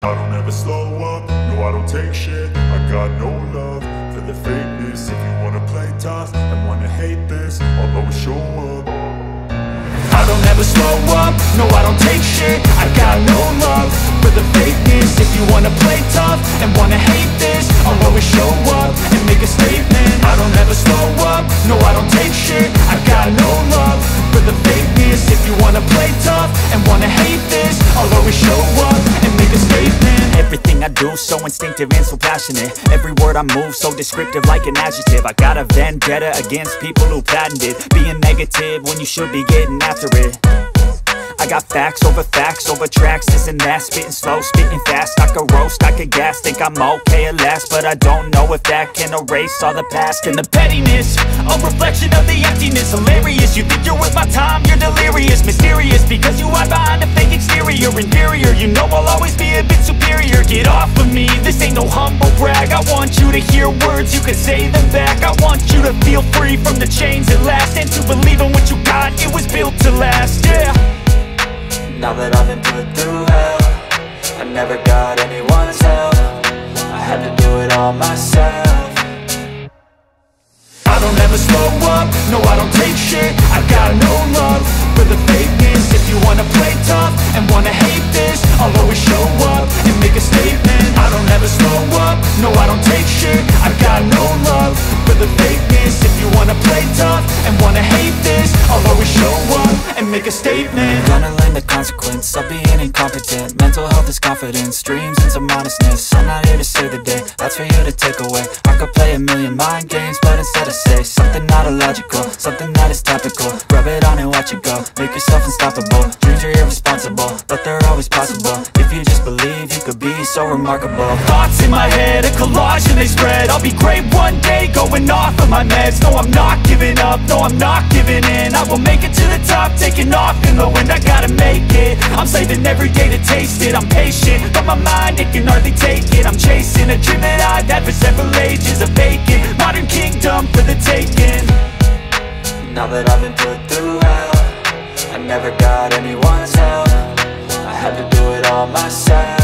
I don't ever slow up, no I don't take shit. I got no love for the fakeness. If you wanna play tough and wanna hate this, I'll always show up. I don't ever slow up, no I don't take shit. I got no love for the fakeness. If you wanna play tough and wanna hate this, I'll always show up and make a statement. I don't ever slow up, no I don't take shit. I got no love for the fakeness. If you wanna play tough and wanna hate this, I'll always show up and make a statement. Everything I do so instinctive and so passionate. Every word I move so descriptive like an adjective. I got a vendetta against people who patented being negative when you should be getting after it. I got facts over tracks, this and that. Spitting slow, spitting fast. I could roast, I could gas. Think I'm okay at last, but I don't know if that can erase all the past. And the pettiness, a reflection of the emptiness. Hilarious, you think you're worth my time, you're delirious. Mysterious, because you hide behind a fake exterior. Inferior, you know I'll always be a bit superior. Get off of me, this ain't no humble brag. I want you to hear words, you can say them back. I want you to feel free from the chains at last, and to believe in what you got, it was built to last, yeah. Now that I've been put through hell, I never got anyone's help. I had to do it all myself. I don't ever slow up, no I don't take shit. I got no love for the fakeness. If you wanna play tough and wanna hate this, I'll always show up and make a statement. I don't ever slow up, no I don't take shit. I got no love for the fakeness. If you wanna play tough and wanna hate this, I'll always show up and make a statement. Gonna learn the consequence of being incompetent. Mental health is confidence, dreams and some honestness. I'm not here to save the day, that's for you to take away. I could play a million mind games, but instead I say something not illogical, something that is topical. Rub it on and watch it go, make yourself unstoppable. Dreams are irresponsible, but they're always possible. If you just believe, you could be so remarkable. Thoughts in my head, a collage and they spread. I'll be great one day, going off of my meds. No, I'm not giving up, no, I'm not giving in. I will make it to the top, taking off in the wind. I gotta make it, I'm saving every day to taste it. I'm patient, but my mind, it can hardly take it. I'm chasing a dream that I've had for several ages. A vacant, modern kingdom for the taking. Now that I've been put through hell, I never got anyone's help. I had to do it all myself.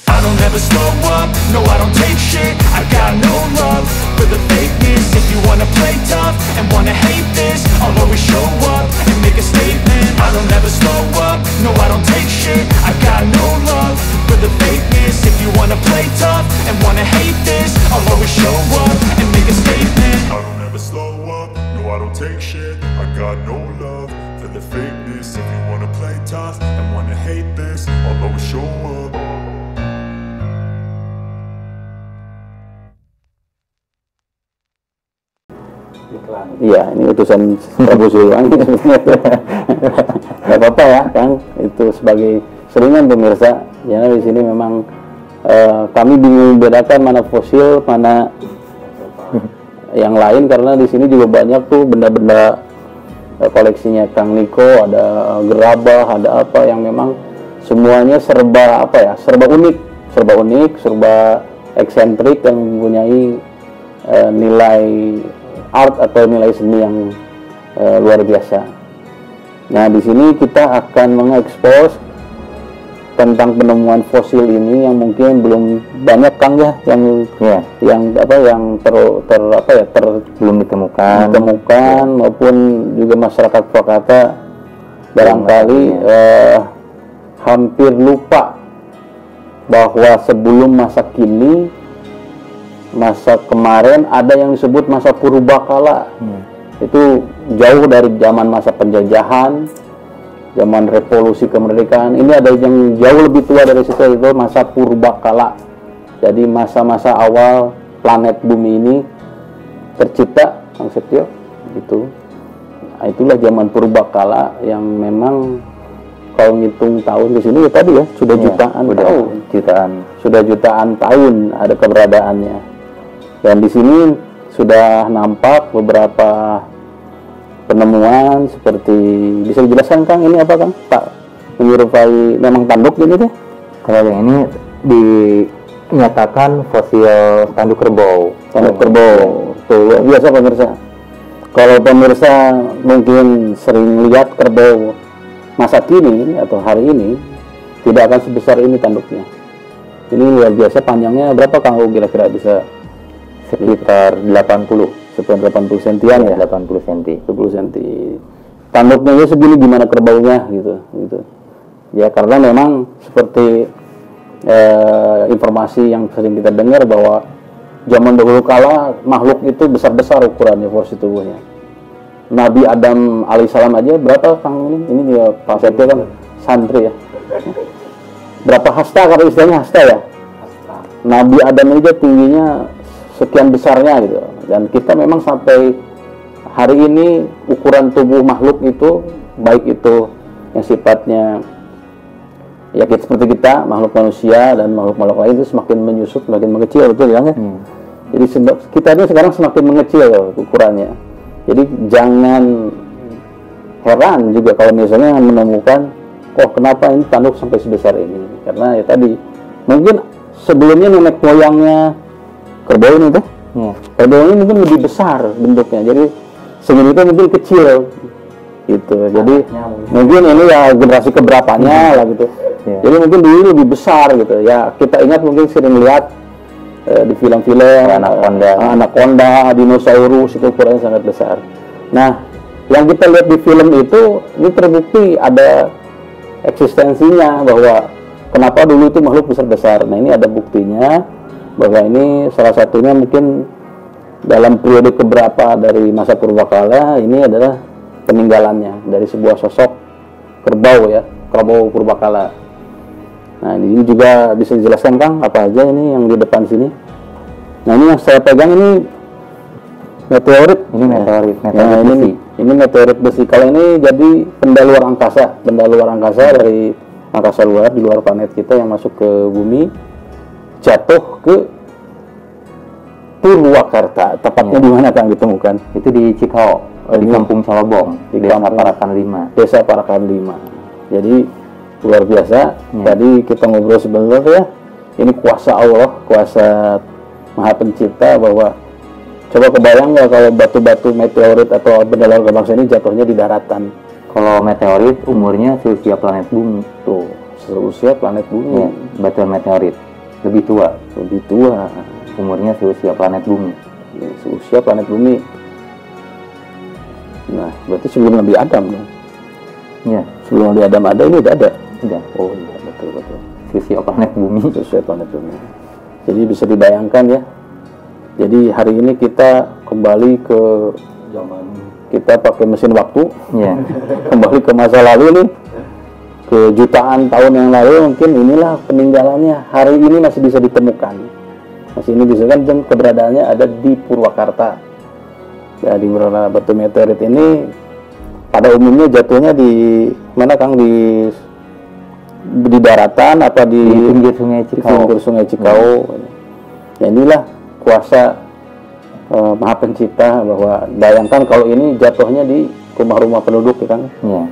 I don't ever slow up, no I don't take shit. I got no love for the fakeness. If you wanna play tough and wanna hate this, I'll always show up and make a statement. I don't ever slow up, no I don't take shit. I got no love for the fakeness. If you wanna play tough and wanna hate this, I'll always show up and make a statement. I don't ever slow up, no I don't take shit. I got no love for the fakeness. If you wanna play tough and wanna hate this, I'll always show up. Iya, ini utusan Prabu Siliwangi. Gak apa-apa ya, Kang. Itu sebagai selingan pemirsa. Ya, di sini memang kami bingung membedakan mana fosil, mana yang lain, karena di sini juga banyak tuh benda-benda koleksinya Kang Niko. Ada gerabah, ada apa yang memang semuanya serba apa ya, serba unik, serba eksentrik yang mempunyai nilai art atau nilai seni yang luar biasa. Nah, di sini kita akan mengekspos tentang penemuan fosil ini yang mungkin belum banyak, Kang, ya, yang belum ditemukan maupun juga masyarakat Purwakarta barangkali hampir lupa bahwa sebelum masa kini, masa kemarin ada yang disebut masa purbakala. Itu jauh dari zaman masa penjajahan, zaman revolusi kemerdekaan. Ini ada yang jauh lebih tua dari situ, itu masa purbakala. Jadi masa-masa awal planet bumi ini tercipta, Kang Setio, gitu. Nah, itulah zaman purbakala yang memang kalau ngitung tahun ke sini ya tadi ya sudah jutaan tahun. Sudah jutaan tahun ada keberadaannya. Dan di sini sudah nampak beberapa penemuan seperti, bisa dijelaskan, Kang, ini apa, Kang? Pak, menyerupai memang tanduk ini tuh? Kalau yang ini dinyatakan fosil tanduk kerbau. Tanduk kerbau. Tuh, ya, biasa pemirsa. Kalau pemirsa mungkin sering lihat kerbau masa kini atau hari ini, tidak akan sebesar ini tanduknya. Ini luar biasa, panjangnya berapa Kang U kira-kira bisa? Sekitar 80 Sekitar 80 sentian ya? 80 cm. 10 cm. Tanduknya aja segini, gimana kerbaunya gitu. Ya karena memang seperti informasi yang sering kita dengar bahwa zaman dahulu kala makhluk itu besar-besar ukurannya, porsi tubuhnya. Nabi Adam alaihissalam aja berapa Kang ini? Ini dia Pak Setio kan santri ya. Berapa hasta, kalau istilahnya hasta ya? Nabi Adam aja tingginya sekian besarnya gitu. Dan kita memang sampai hari ini ukuran tubuh makhluk itu, baik itu yang sifatnya ya seperti kita, makhluk manusia dan makhluk-makhluk lain itu semakin menyusut, semakin mengecil, betul ya? Jadi kita ini sekarang semakin mengecil ya, ukurannya. Jadi jangan heran juga kalau misalnya menemukan, oh kenapa ini tanduk sampai sebesar ini? Karena ya tadi mungkin sebelumnya nenek moyangnya kerbau ini tuh, kerbau ini mungkin lebih besar bentuknya. Jadi segini itu mungkin kecil gitu. Jadi mungkin ini ya generasi keberapanya lah gitu. Jadi mungkin dulu lebih besar gitu. Ya kita ingat mungkin sering lihat di film-film anaconda, dinosaurus itu ukurannya sangat besar. Nah, yang kita lihat di film itu ini terbukti ada eksistensinya bahwa kenapa dulu itu makhluk besar-besar. Nah, ini ada buktinya bahwa ini salah satunya mungkin dalam periode keberapa dari masa purbakala ini adalah peninggalannya dari sebuah sosok kerbau ya, kerbau purbakala. Nah, ini juga bisa dijelaskan Kang, apa aja ini yang di depan sini. Nah, ini yang saya pegang ini meteorit. Ini meteorit besi. Ini meteorit besi. Kalau ini jadi benda luar angkasa dari angkasa luar, di luar planet kita yang masuk ke bumi, jatuh ke Purwakarta. Tepatnya di mana Kang ditemukan? Itu di Cikau, di Kampung Calobong, di Desa Parakan 5. Desa Parakan 5. Jadi luar biasa. Tadi kita ngobrol sebentar ya. Ini kuasa Allah, kuasa Maha Pencipta, bahwa coba kebayang nggak kalau batu-batu meteorit atau benda luar angkasa ini jatuhnya di daratan. Kalau meteorit umurnya seusia planet bumi. Tuh, seusia planet bumi. Ya, batuan meteorit lebih tua. Umurnya seusia planet bumi. Ya, seusia planet bumi. Nah, berarti sebelum Nabi Adam dong. Ya, sebelum Nabi Adam ada, ini udah ada. Udah. Oh iya, betul. Seusia planet bumi. Seusia planet bumi. Jadi bisa dibayangkan ya. Jadi hari ini kita kembali ke zaman kita pakai mesin waktu. Ya. Kembali ke masa lalu nih. Ke jutaan tahun yang lalu, mungkin inilah peninggalannya. Hari ini masih bisa ditemukan. Masih ini bisa kan, dan keberadaannya ada di Purwakarta. Jadi batu meteorit ini pada umumnya jatuhnya di mana Kang, di daratan apa di pinggir Sungai Cikau. Ya inilah kuasa Maha Pencipta, bahwa bayangkan kalau ini jatuhnya di rumah-rumah penduduk ya Kang. Ya.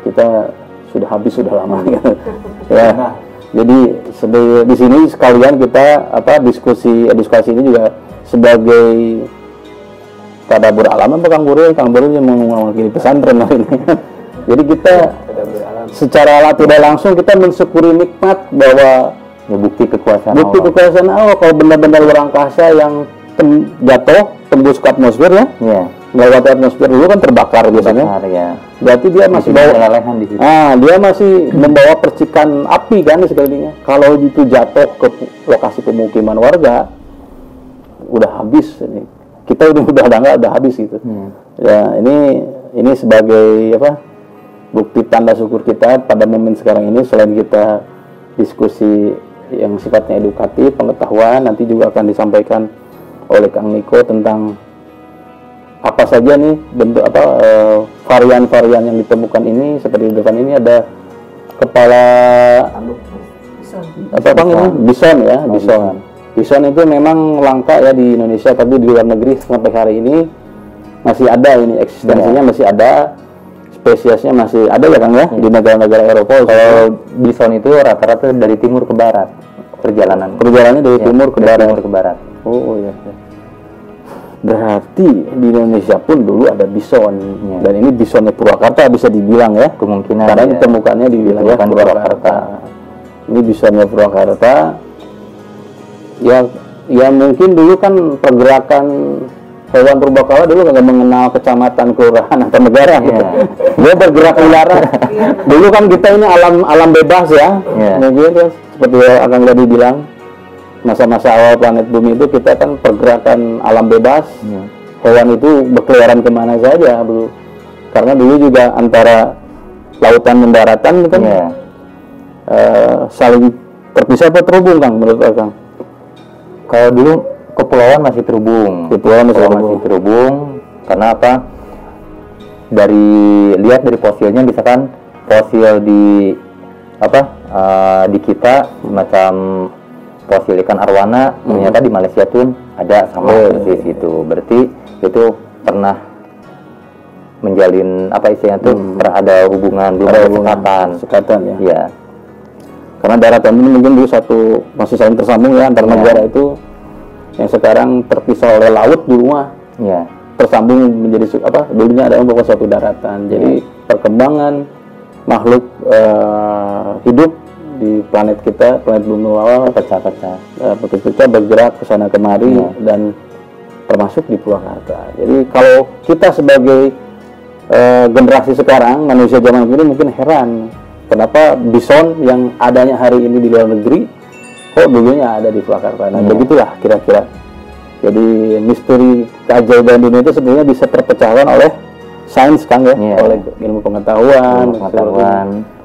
Kita sudah habis sudah lama ya. Jadi di sini sekalian kita diskusi ini juga sebagai tadabbur alam apa Kang Buru yang mewakili pesantren ini. Jadi kita secara tidak langsung kita mensyukuri nikmat bahwa ya, bukti kekuasaan Allah kalau benda-benda luar angkasa yang jatuh tembus ke atmosfer ya. Melewati atmosfer dulu kan terbakar biasanya. Ya. Berarti dia masih bawa lelehan di situ. Dia masih membawa percikan api kan di sekelilingnya. Kalau itu jatuh ke lokasi pemukiman warga, udah habis ini. Kita udah habis gitu. Ya, ini sebagai bukti tanda syukur kita pada momen sekarang ini. Selain kita diskusi yang sifatnya edukatif, pengetahuan, nanti juga akan disampaikan oleh Kang Niko tentang apa saja nih bentuk varian-varian yang ditemukan ini. Seperti di depan ini ada kepala bison ya. Bison itu memang langka ya di Indonesia, tapi di luar negeri sampai hari ini masih ada, ini eksistensinya masih ada, spesiesnya masih ada ya Kang ya, di negara-negara Eropa. Kalau bison itu rata-rata dari timur ke barat perjalanannya dari timur ke barat. Oh iya. Berarti di Indonesia pun dulu ada bison, dan ini bisonnya Purwakarta bisa dibilang ya, kemungkinan karena ditemukannya di wilayah Purwakarta. Ini Bisonnya Purwakarta. Ya mungkin dulu kan pergerakan hewan purbakala dulu nggak mengenal kecamatan, kelurahan atau negara gitu. Dia bergerak liar. Dulu kan kita ini alam bebas ya. Mungkin ya, seperti Akang tadi bilang, masa-masa awal planet bumi itu kita kan pergerakan alam bebas. Hewan itu berkeliaran kemana saja dulu. Karena dulu juga antara lautan dan daratan itu kan saling terpisah atau terhubung, Kang, menurut Akang? Kalau dulu kepulauan masih terhubung. Masih terhubung karena apa? Lihat dari fosilnya, misalkan fosil di di kita semacam fosil ikan arwana, ternyata di Malaysia pun ada sama seperti itu. Berarti itu pernah menjalin istilahnya tuh ada hubungan, sekatan ya. Iya. Karena daratan ini mungkin dulu masih saling tersambung ya antar negara itu, yang sekarang terpisah oleh laut dulu mah tersambung menjadi dulunya ada merupakan suatu daratan. Jadi perkembangan makhluk hidup di planet kita, planet bumi awal pecah bergerak ke sana kemari dan termasuk di Purwakarta. Jadi kalau kita sebagai generasi sekarang, manusia zaman ini mungkin heran kenapa bison yang adanya hari ini di luar negeri kok dulunya ada di Purwakarta. Nah, begitulah kira-kira. Jadi misteri keajaiban dunia itu sebenarnya bisa terpecahkan oleh sains, Kang, ya, oleh ilmu pengetahuan.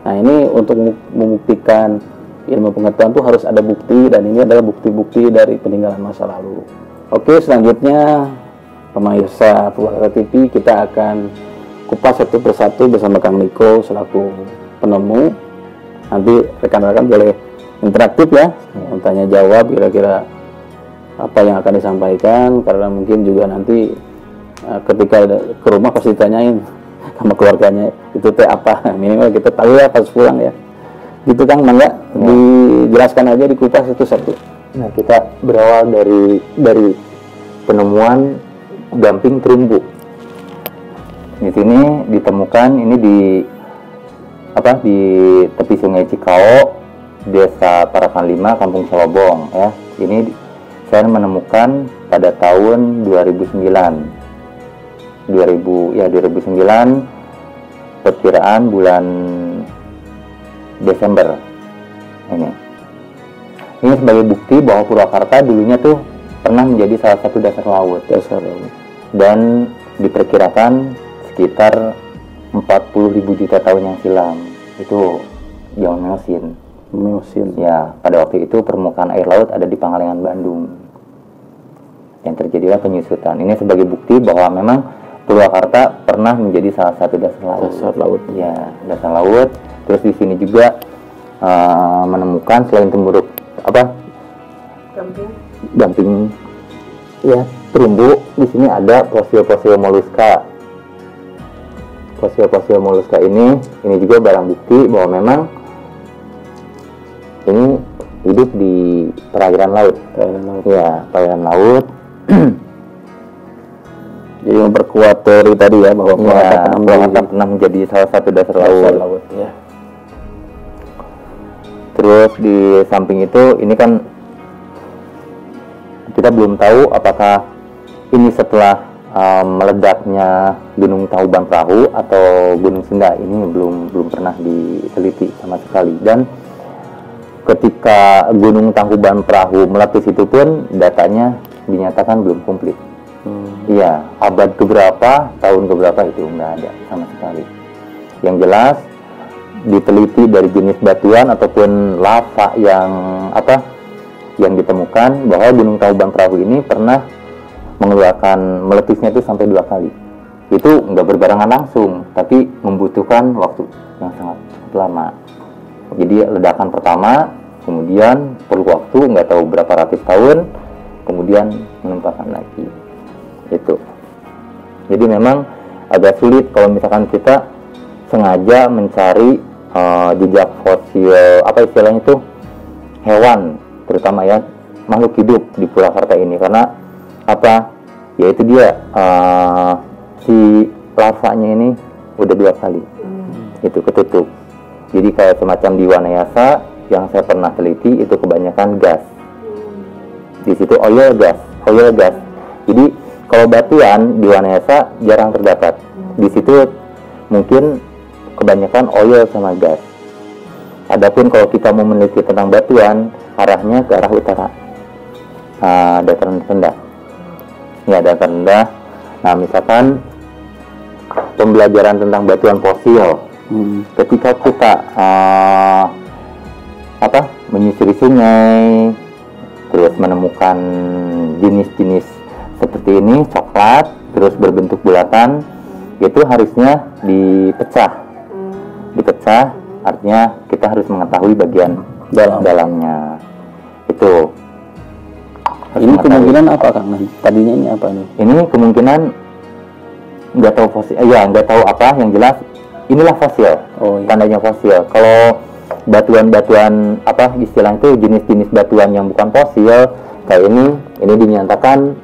Nah, ini untuk membuktikan ilmu pengetahuan itu harus ada bukti, dan ini adalah bukti-bukti dari peninggalan masa lalu. Oke, selanjutnya pemirsa Purwakarta TV, kita akan kupas satu persatu bersama Kang Niko selaku penemu. Nanti rekan-rekan boleh interaktif ya, tanya jawab kira-kira apa yang akan disampaikan, karena mungkin juga nanti ketika ke rumah pasti ditanyain sama keluarganya itu teh apa, minimal kita tahu ya pas pulang ya gitu, Kang. Mangga dijelaskan aja, dikupas itu satu. Nah, kita berawal dari penemuan gamping terumbu. Di sini ditemukan ini di tepi Sungai Cikao, Desa Parakan 5, Kampung Celobong ya. Ini saya menemukan pada tahun 2009, perkiraan bulan Desember ini sebagai bukti bahwa Purwakarta dulunya tuh pernah menjadi salah satu dasar laut dan diperkirakan sekitar 40.000 juta tahun yang silam. Itu zaman Meosin ya. Pada waktu itu permukaan air laut ada di Pangalengan, Bandung, yang terjadilah penyusutan. Ini sebagai bukti bahwa memang Purwakarta pernah menjadi salah satu dasar laut ya, dasar laut. Terus di sini juga menemukan selain gamping ya, terumbu, di sini ada fosil-fosil moluska. Fosil-fosil moluska ini juga barang bukti bahwa memang ini hidup di perairan laut. Ya, perairan laut. Jadi memperkuat teori tadi ya, bahwa Purwakarta pernah menjadi salah satu dasar laut. Ya. Terus di samping itu, ini kan kita belum tahu apakah ini setelah meledaknya Gunung Tangkuban Perahu atau Gunung Senda. Ini belum pernah diteliti sama sekali. Dan ketika Gunung Tangkuban Perahu meletus itu pun datanya dinyatakan belum komplit. Iya, abad keberapa, tahun keberapa itu nggak ada sama sekali. Yang jelas diteliti dari jenis batuan ataupun lava yang ditemukan bahwa Gunung Tangkuban Perahu ini pernah mengeluarkan meletusnya itu sampai 2 kali. Itu nggak berbarengan langsung, tapi membutuhkan waktu yang sangat lama. Jadi ledakan pertama, kemudian perlu waktu nggak tahu berapa ratus tahun, kemudian menumpahkan lagi. Itu. Jadi memang agak sulit kalau misalkan kita sengaja mencari jejak fosil, istilahnya itu hewan, terutama ya makhluk hidup di Purwakarta ini, karena yaitu dia si larvanya ini udah 2 kali itu ketutup. Jadi kayak semacam di Wanayasa yang saya pernah teliti itu kebanyakan gas. Di situ oil gas. Jadi kalau batuan di Wanayasa jarang terdapat. Di situ mungkin kebanyakan oil sama gas. Adapun kalau kita mau meneliti tentang batuan, arahnya ke arah utara, dataran rendah. Ya, dataran rendah. Nah, misalkan pembelajaran tentang batuan fosil, ketika kita menyusuri sungai, terus menemukan jenis-jenis seperti ini, coklat, terus berbentuk bulatan, itu harusnya dipecah. Artinya kita harus mengetahui bagian dalamnya. Itu. Ini kemungkinan apa, Kang? Tadinya ini apa nih? Ini kemungkinan nggak tahu fosil, nggak tahu apa. Yang jelas inilah fosil. Tandanya fosil. Kalau batuan-batuan istilah itu jenis-jenis batuan yang bukan fosil kayak ini dinyatakan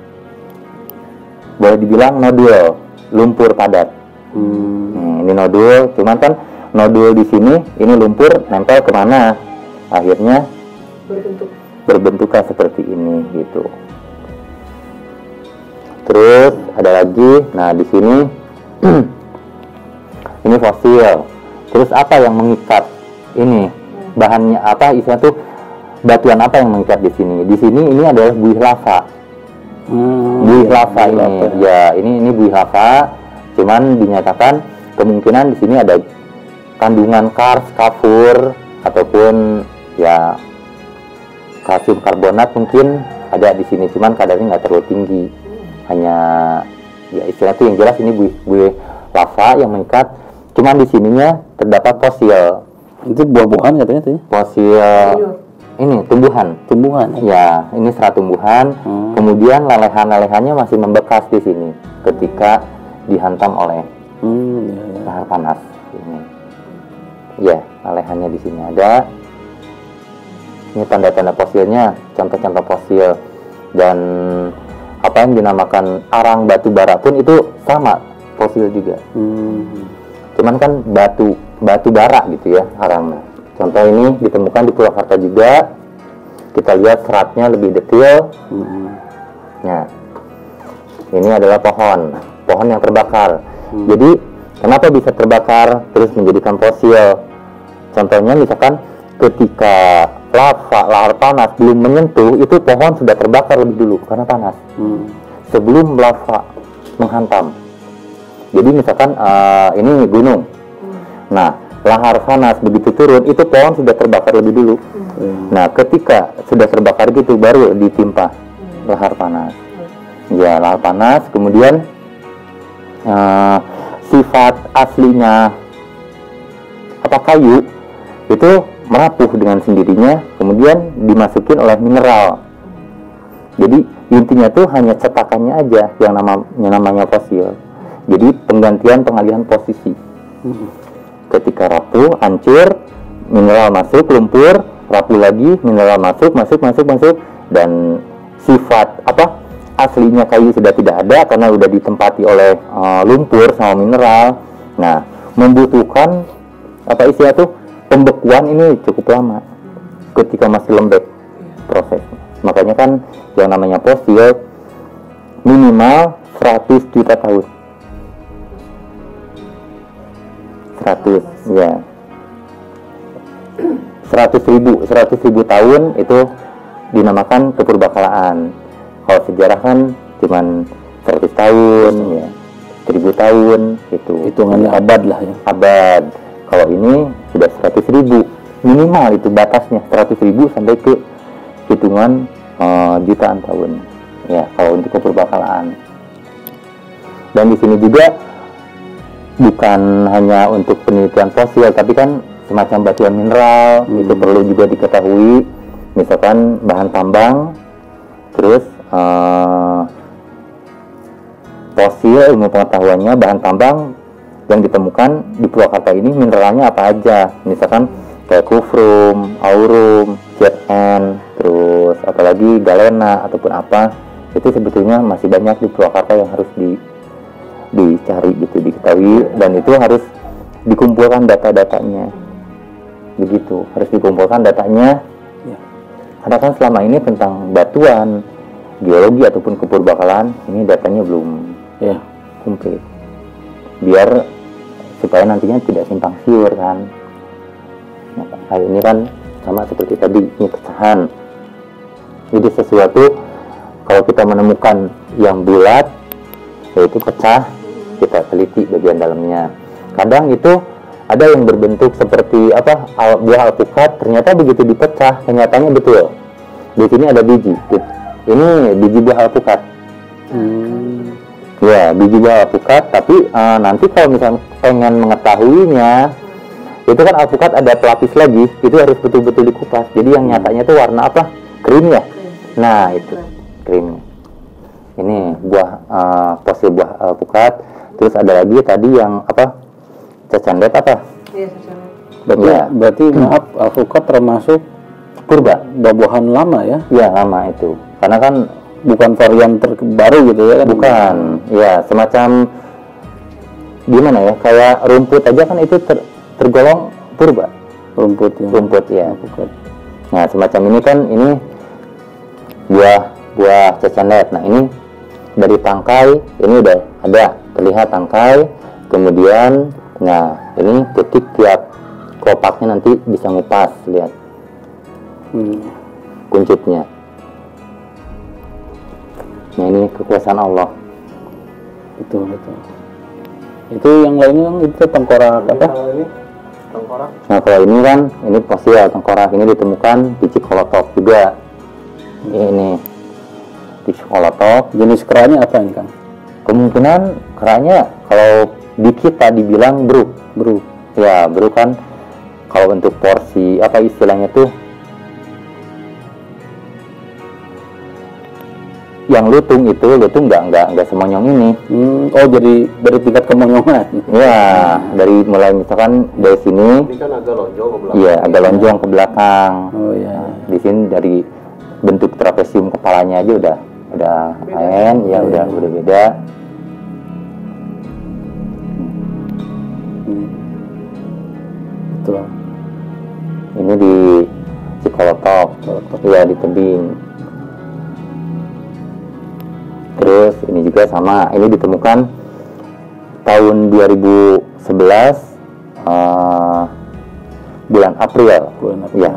boleh dibilang nodul, lumpur padat. Ini nodul, cuman kan nodul di sini, ini lumpur nempel kemana? Akhirnya berbentuk seperti ini gitu. Terus ada lagi, nah di sini ini fosil. Terus apa yang mengikat ini? Bahannya apa? Istilah tuh batuan apa yang mengikat di sini? Di sini ini adalah buih lava. Buih lava ini. Ya, ini buih lava. Cuman dinyatakan kemungkinan di sini ada kandungan kars, kafur, ataupun ya kalsium karbonat mungkin ada di sini, cuman kadarnya nggak terlalu tinggi. Hanya ya istilah itu yang jelas ini buih lava yang mengikat. Cuman di sininya terdapat fosil. Itu buah-buahan katanya tuh? Fosil ini tumbuhan. Ya, ini serat tumbuhan. Kemudian lelehan-lelehannya masih membekas di sini ketika dihantam oleh lahar panas. Ini. Ya, lelehannya di sini ada. Ini tanda-tanda fosilnya, contoh-contoh fosil. Dan apa yang dinamakan arang batu bara pun itu sama, fosil juga. Cuman kan batu bara gitu ya arangnya. Contoh ini ditemukan di Purwakarta juga. Kita lihat seratnya lebih detail. Nah, ini adalah pohon yang terbakar. Jadi kenapa bisa terbakar terus menjadikan fosil? Contohnya misalkan ketika lahar panas belum menyentuh, itu pohon sudah terbakar lebih dulu karena panas. Sebelum lava menghantam. Jadi misalkan ini gunung. Nah, lahar panas begitu turun, itu pohon sudah terbakar lebih dulu. Nah, ketika sudah terbakar gitu baru ditimpa lahar panas. Ya, lahar panas, kemudian sifat aslinya kayu itu merapuh dengan sendirinya, kemudian dimasukin oleh mineral. Jadi intinya tuh hanya cetakannya aja yang namanya fosil. Jadi pengalihan posisi. Ketika rapuh, hancur, mineral masuk, lumpur, rapuh lagi, mineral masuk, dan sifat aslinya kayu sudah tidak ada karena sudah ditempati oleh lumpur sama mineral. Nah, membutuhkan istilah tuh pembekuan ini cukup lama ketika masih lembek prosesnya. Makanya kan yang namanya fosil minimal 100 juta tahun. 100 ya. 100 ribu tahun itu dinamakan kepurbakalaan. Kalau sejarah kan cuman 100 tahun ya. 1000 tahun itu. Hitungannya abad lah ya. Abad. Kalau ini sudah 100.000 minimal itu batasnya 100.000 sampai ke hitungan jutaan tahun ya kalau untuk kepurbakalaan. Dan di sini juga bukan hanya untuk penelitian fosil, tapi kan semacam batuan mineral itu perlu juga diketahui. Misalkan bahan tambang, terus fosil, ilmu pengetahuannya bahan tambang yang ditemukan di Purwakarta ini mineralnya apa aja. Misalkan kayak kufrum, aurum, Zn, terus apalagi galena ataupun apa, itu sebetulnya masih banyak di Purwakarta yang harus dicari gitu, diketahui, dan itu harus dikumpulkan data-datanya. begitu, harus dikumpulkan datanya. Ya. Karena kan selama ini tentang batuan, geologi ataupun kepurbakalaan ini datanya belum Ya. komplit. Biar supaya nantinya tidak simpang siur kan. Nah, hal ini kan sama seperti tadi, ini pecahan. Jadi sesuatu kalau kita menemukan yang bulat, yaitu pecah, kita teliti bagian dalamnya. Kadang itu ada yang berbentuk seperti buah alpukat, ternyata begitu dipecah, kenyataannya betul. Di sini ada biji. Ini biji buah alpukat. Ya, biji buah alpukat. Tapi nanti kalau misalnya pengen mengetahuinya, itu kan alpukat ada pelapis lagi, itu harus betul-betul dikupas. Jadi yang nyatanya itu warna apa? Krim ya? Nah, itu krim. Ini buah fosil buah alpukat. Terus ada lagi tadi yang apa? Cacandet apa? Iya, cacandet. Berarti maaf, alpukat termasuk purba, buah-buahan lama ya? Iya, lama itu. Karena kan Bukan varian terbaru gitu ya kan? bukan, ya semacam gimana ya? Kayak rumput aja kan itu tergolong purba. Rumput ya. Rumput ya. Alpukat. Nah, semacam ini kan ini buah cacandet. Nah, ini dari tangkai, ini udah ada terlihat tangkai. Kemudian, nah ini titik tiap kelopaknya nanti bisa ngupas, lihat kuncitnya. Nah, ini kekuasaan Allah. Betul. Itu yang lainnya kan itu tengkorak apa? Nah, kalau ini kan ini fosil tengkorak, ini ditemukan di Cikolotok juga. Ini di Cikolotok. Jenis keranya apa ini Kang? Kemungkinan keranya kalau di kita dibilang bruk. Ya, bruk kan kalau untuk porsi apa istilahnya tuh yang lutung nggak semonyong ini. Oh, jadi dari tingkat kemonyongan. Ya, dari mulai misalkan dari sini. Ini kan agak lonjong ke belakang. Iya, agak lonjong ke belakang. Oh iya. Di sini dari bentuk trapesium kepalanya aja udah lain, ya udah beda. Betul. Ini di Cikolotok, ya di tebing. Terus ini juga sama, ini ditemukan tahun 2011 bulan April. Ya,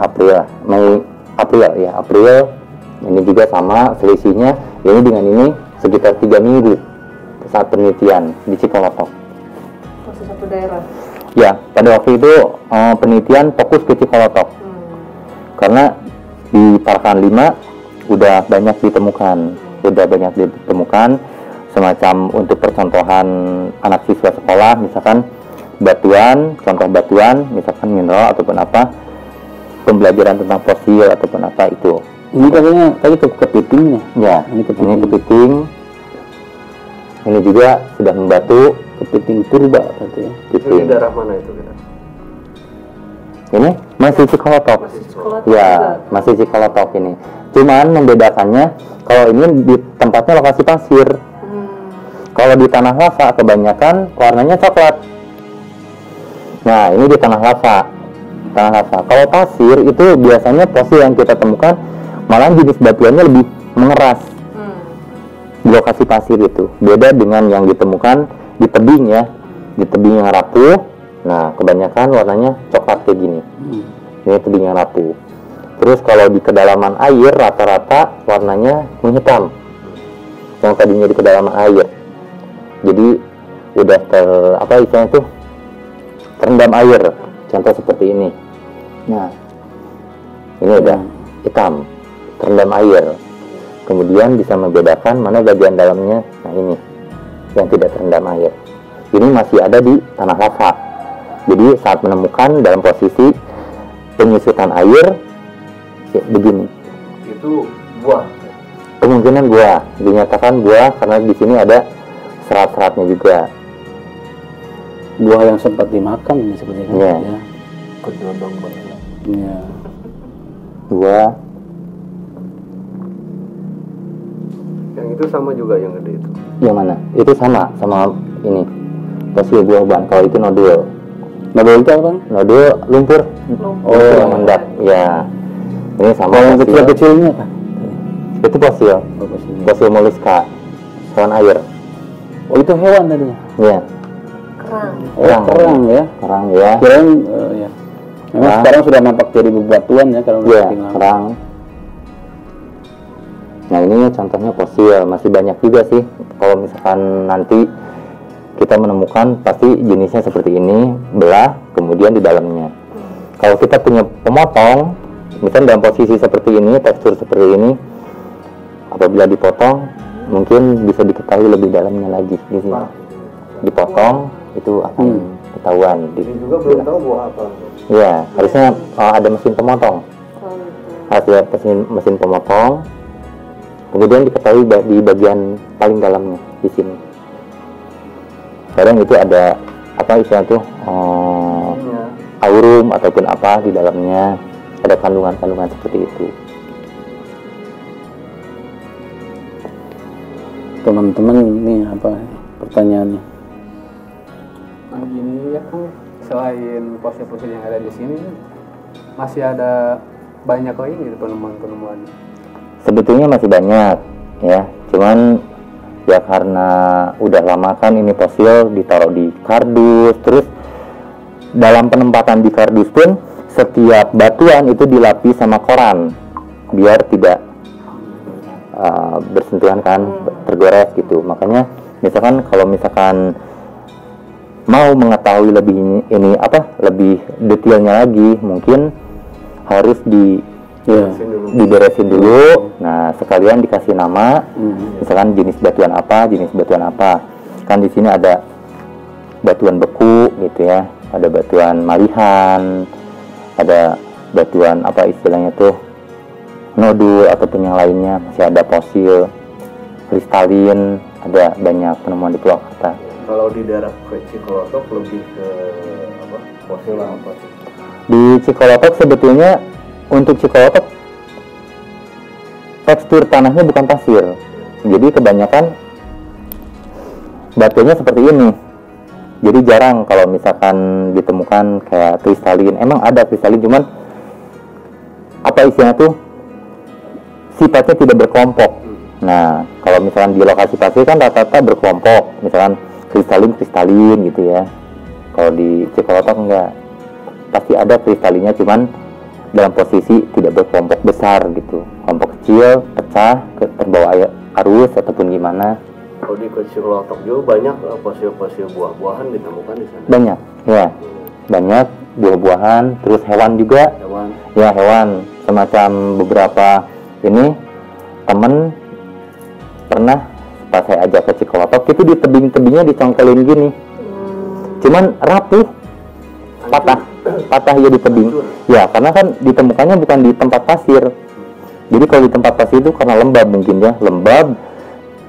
April. Ini juga sama, selisihnya ini dengan ini sekitar 3 minggu saat penelitian di Cikolotok. Masih satu daerah. Ya, pada waktu itu penelitian fokus ke Cikolotok. Karena di Parakan 5 udah banyak ditemukan semacam untuk percontohan anak siswa sekolah, misalkan contoh batuan, misalkan mineral ataupun apa, pembelajaran tentang fosil ataupun apa itu. Ini katanya tadi kepitingnya. Ya, ini kepiting. Ini juga sudah membatu. Kepiting purba katanya. Itu di daerah mana itu kita? Ini masih Cikolotok. Ya, masih Cikolotok ini. Cuman membedakannya kalau ini di tempatnya lokasi pasir. Kalau di tanah lava kebanyakan warnanya coklat. Nah, ini di tanah lava. Kalau pasir itu biasanya fosil yang kita temukan malah jenis batuannya lebih mengeras. Di lokasi pasir itu beda dengan yang ditemukan di tebing ya, di tebing yang rapuh. Nah, kebanyakan warnanya coklat kayak gini. Ini tebing yang rapuh. Terus kalau di kedalaman air rata-rata warnanya menghitam. Yang tadinya di kedalaman air. Jadi udah istilahnya tuh terendam air. Contoh seperti ini. Nah, ini udah hitam, terendam air. Kemudian bisa membedakan mana bagian dalamnya. Nah, ini yang tidak terendam air. Ini masih ada di tanah lava. Jadi saat menemukan dalam posisi penyusutan air ya, begini. Itu buah. Kemungkinan buah, dinyatakan buah karena di sini ada serat-seratnya juga. Buah yang sempat dimakan ini sebenarnya. Iya. Ya. Kedondong banget. Iya. Buah. Yang itu sama juga yang gede itu. Yang mana? Itu sama ini. Fosil buah ban. Kalau itu nodul. Nodul itu apa? Nodul lumpur. Oh, yang mengendap. Ya. Ini sama yang fosil. kecil-kecilnya apa? Itu fosil. Fosil moluska. Hewan air. Oh, itu hewan tadinya. Iya. Kerang. Kerang ya. Kerang ya. Kirain ya. Memang Kerang. sekarang sudah nampak jadi bebatuan ya kalau Iya, tinggal. kerang. Nah, ini contohnya fosil, masih banyak juga sih. Kalau misalkan nanti kita menemukan pasti jenisnya seperti ini, belah, kemudian di dalamnya. Kalau kita punya pemotong, misalnya dalam posisi seperti ini, tekstur seperti ini, apabila dipotong, mungkin bisa diketahui lebih dalamnya lagi di sini. Dipotong itu akan ketahuan. Ini juga belum tahu buah apa. Iya, harusnya ada mesin pemotong. Harus ada mesin pemotong. Kemudian diketahui di bagian paling dalamnya di sini. Kadang itu ada apa istilah tuh aurum ataupun apa di dalamnya, ada kandungan-kandungan seperti itu. Teman-teman ini apa pertanyaannya? Nah, gini ya kan, selain fosil-fosil yang ada di sini masih ada banyak lagi gitu penemuan-penemuan. Sebetulnya masih banyak ya, cuman ya karena udah lama kan ini fosil ditaruh di kardus, terus dalam penempatan di kardus pun setiap batuan itu dilapis sama koran biar tidak bersentuhan kan, tergores gitu. Makanya misalkan kalau misalkan mau mengetahui lebih ini apa lebih detailnya lagi, mungkin harus diberesin dulu. Nah, sekalian dikasih nama, misalkan jenis batuan apa. Kan di sini ada batuan beku gitu ya, ada batuan malihan, ada batuan apa istilahnya tuh nodul ataupun yang lainnya, masih ada fosil, kristalin, ada banyak penemuan di Purwakarta. Kalau di daerah Cikolotok lebih ke apa? Fosil apa sih? Di Cikolotok sebetulnya untuk Cikolotok tekstur tanahnya bukan pasir, jadi kebanyakan batunya seperti ini. Jadi jarang kalau misalkan ditemukan kayak kristalin. Emang ada kristalin, cuman apa istilahnya tuh sifatnya tidak berkelompok. Nah, kalau misalkan di lokasi pasir kan rata-rata berkelompok, misalkan kristalin gitu ya. Kalau di Cikolotok enggak, pasti ada kristalinnya, cuman dalam posisi tidak berkelompok besar gitu, kelompok kecil, pecah, terbawa air arus ataupun gimana. Kalau di Cikolotok juga banyak fosil-fosil buah-buahan ditemukan di sana. Banyak, ya, banyak buah-buahan, terus hewan juga. Hewan. Ya, hewan, semacam beberapa ini temen pernah pas saya ajak ke Cikolotok itu di tebing-tebingnya dicongkelin gini, cuman rapuh, patah ya di tebing. Ya, karena kan ditemukannya bukan di tempat pasir. Jadi kalau di tempat pasir itu karena lembab mungkin ya, lembab,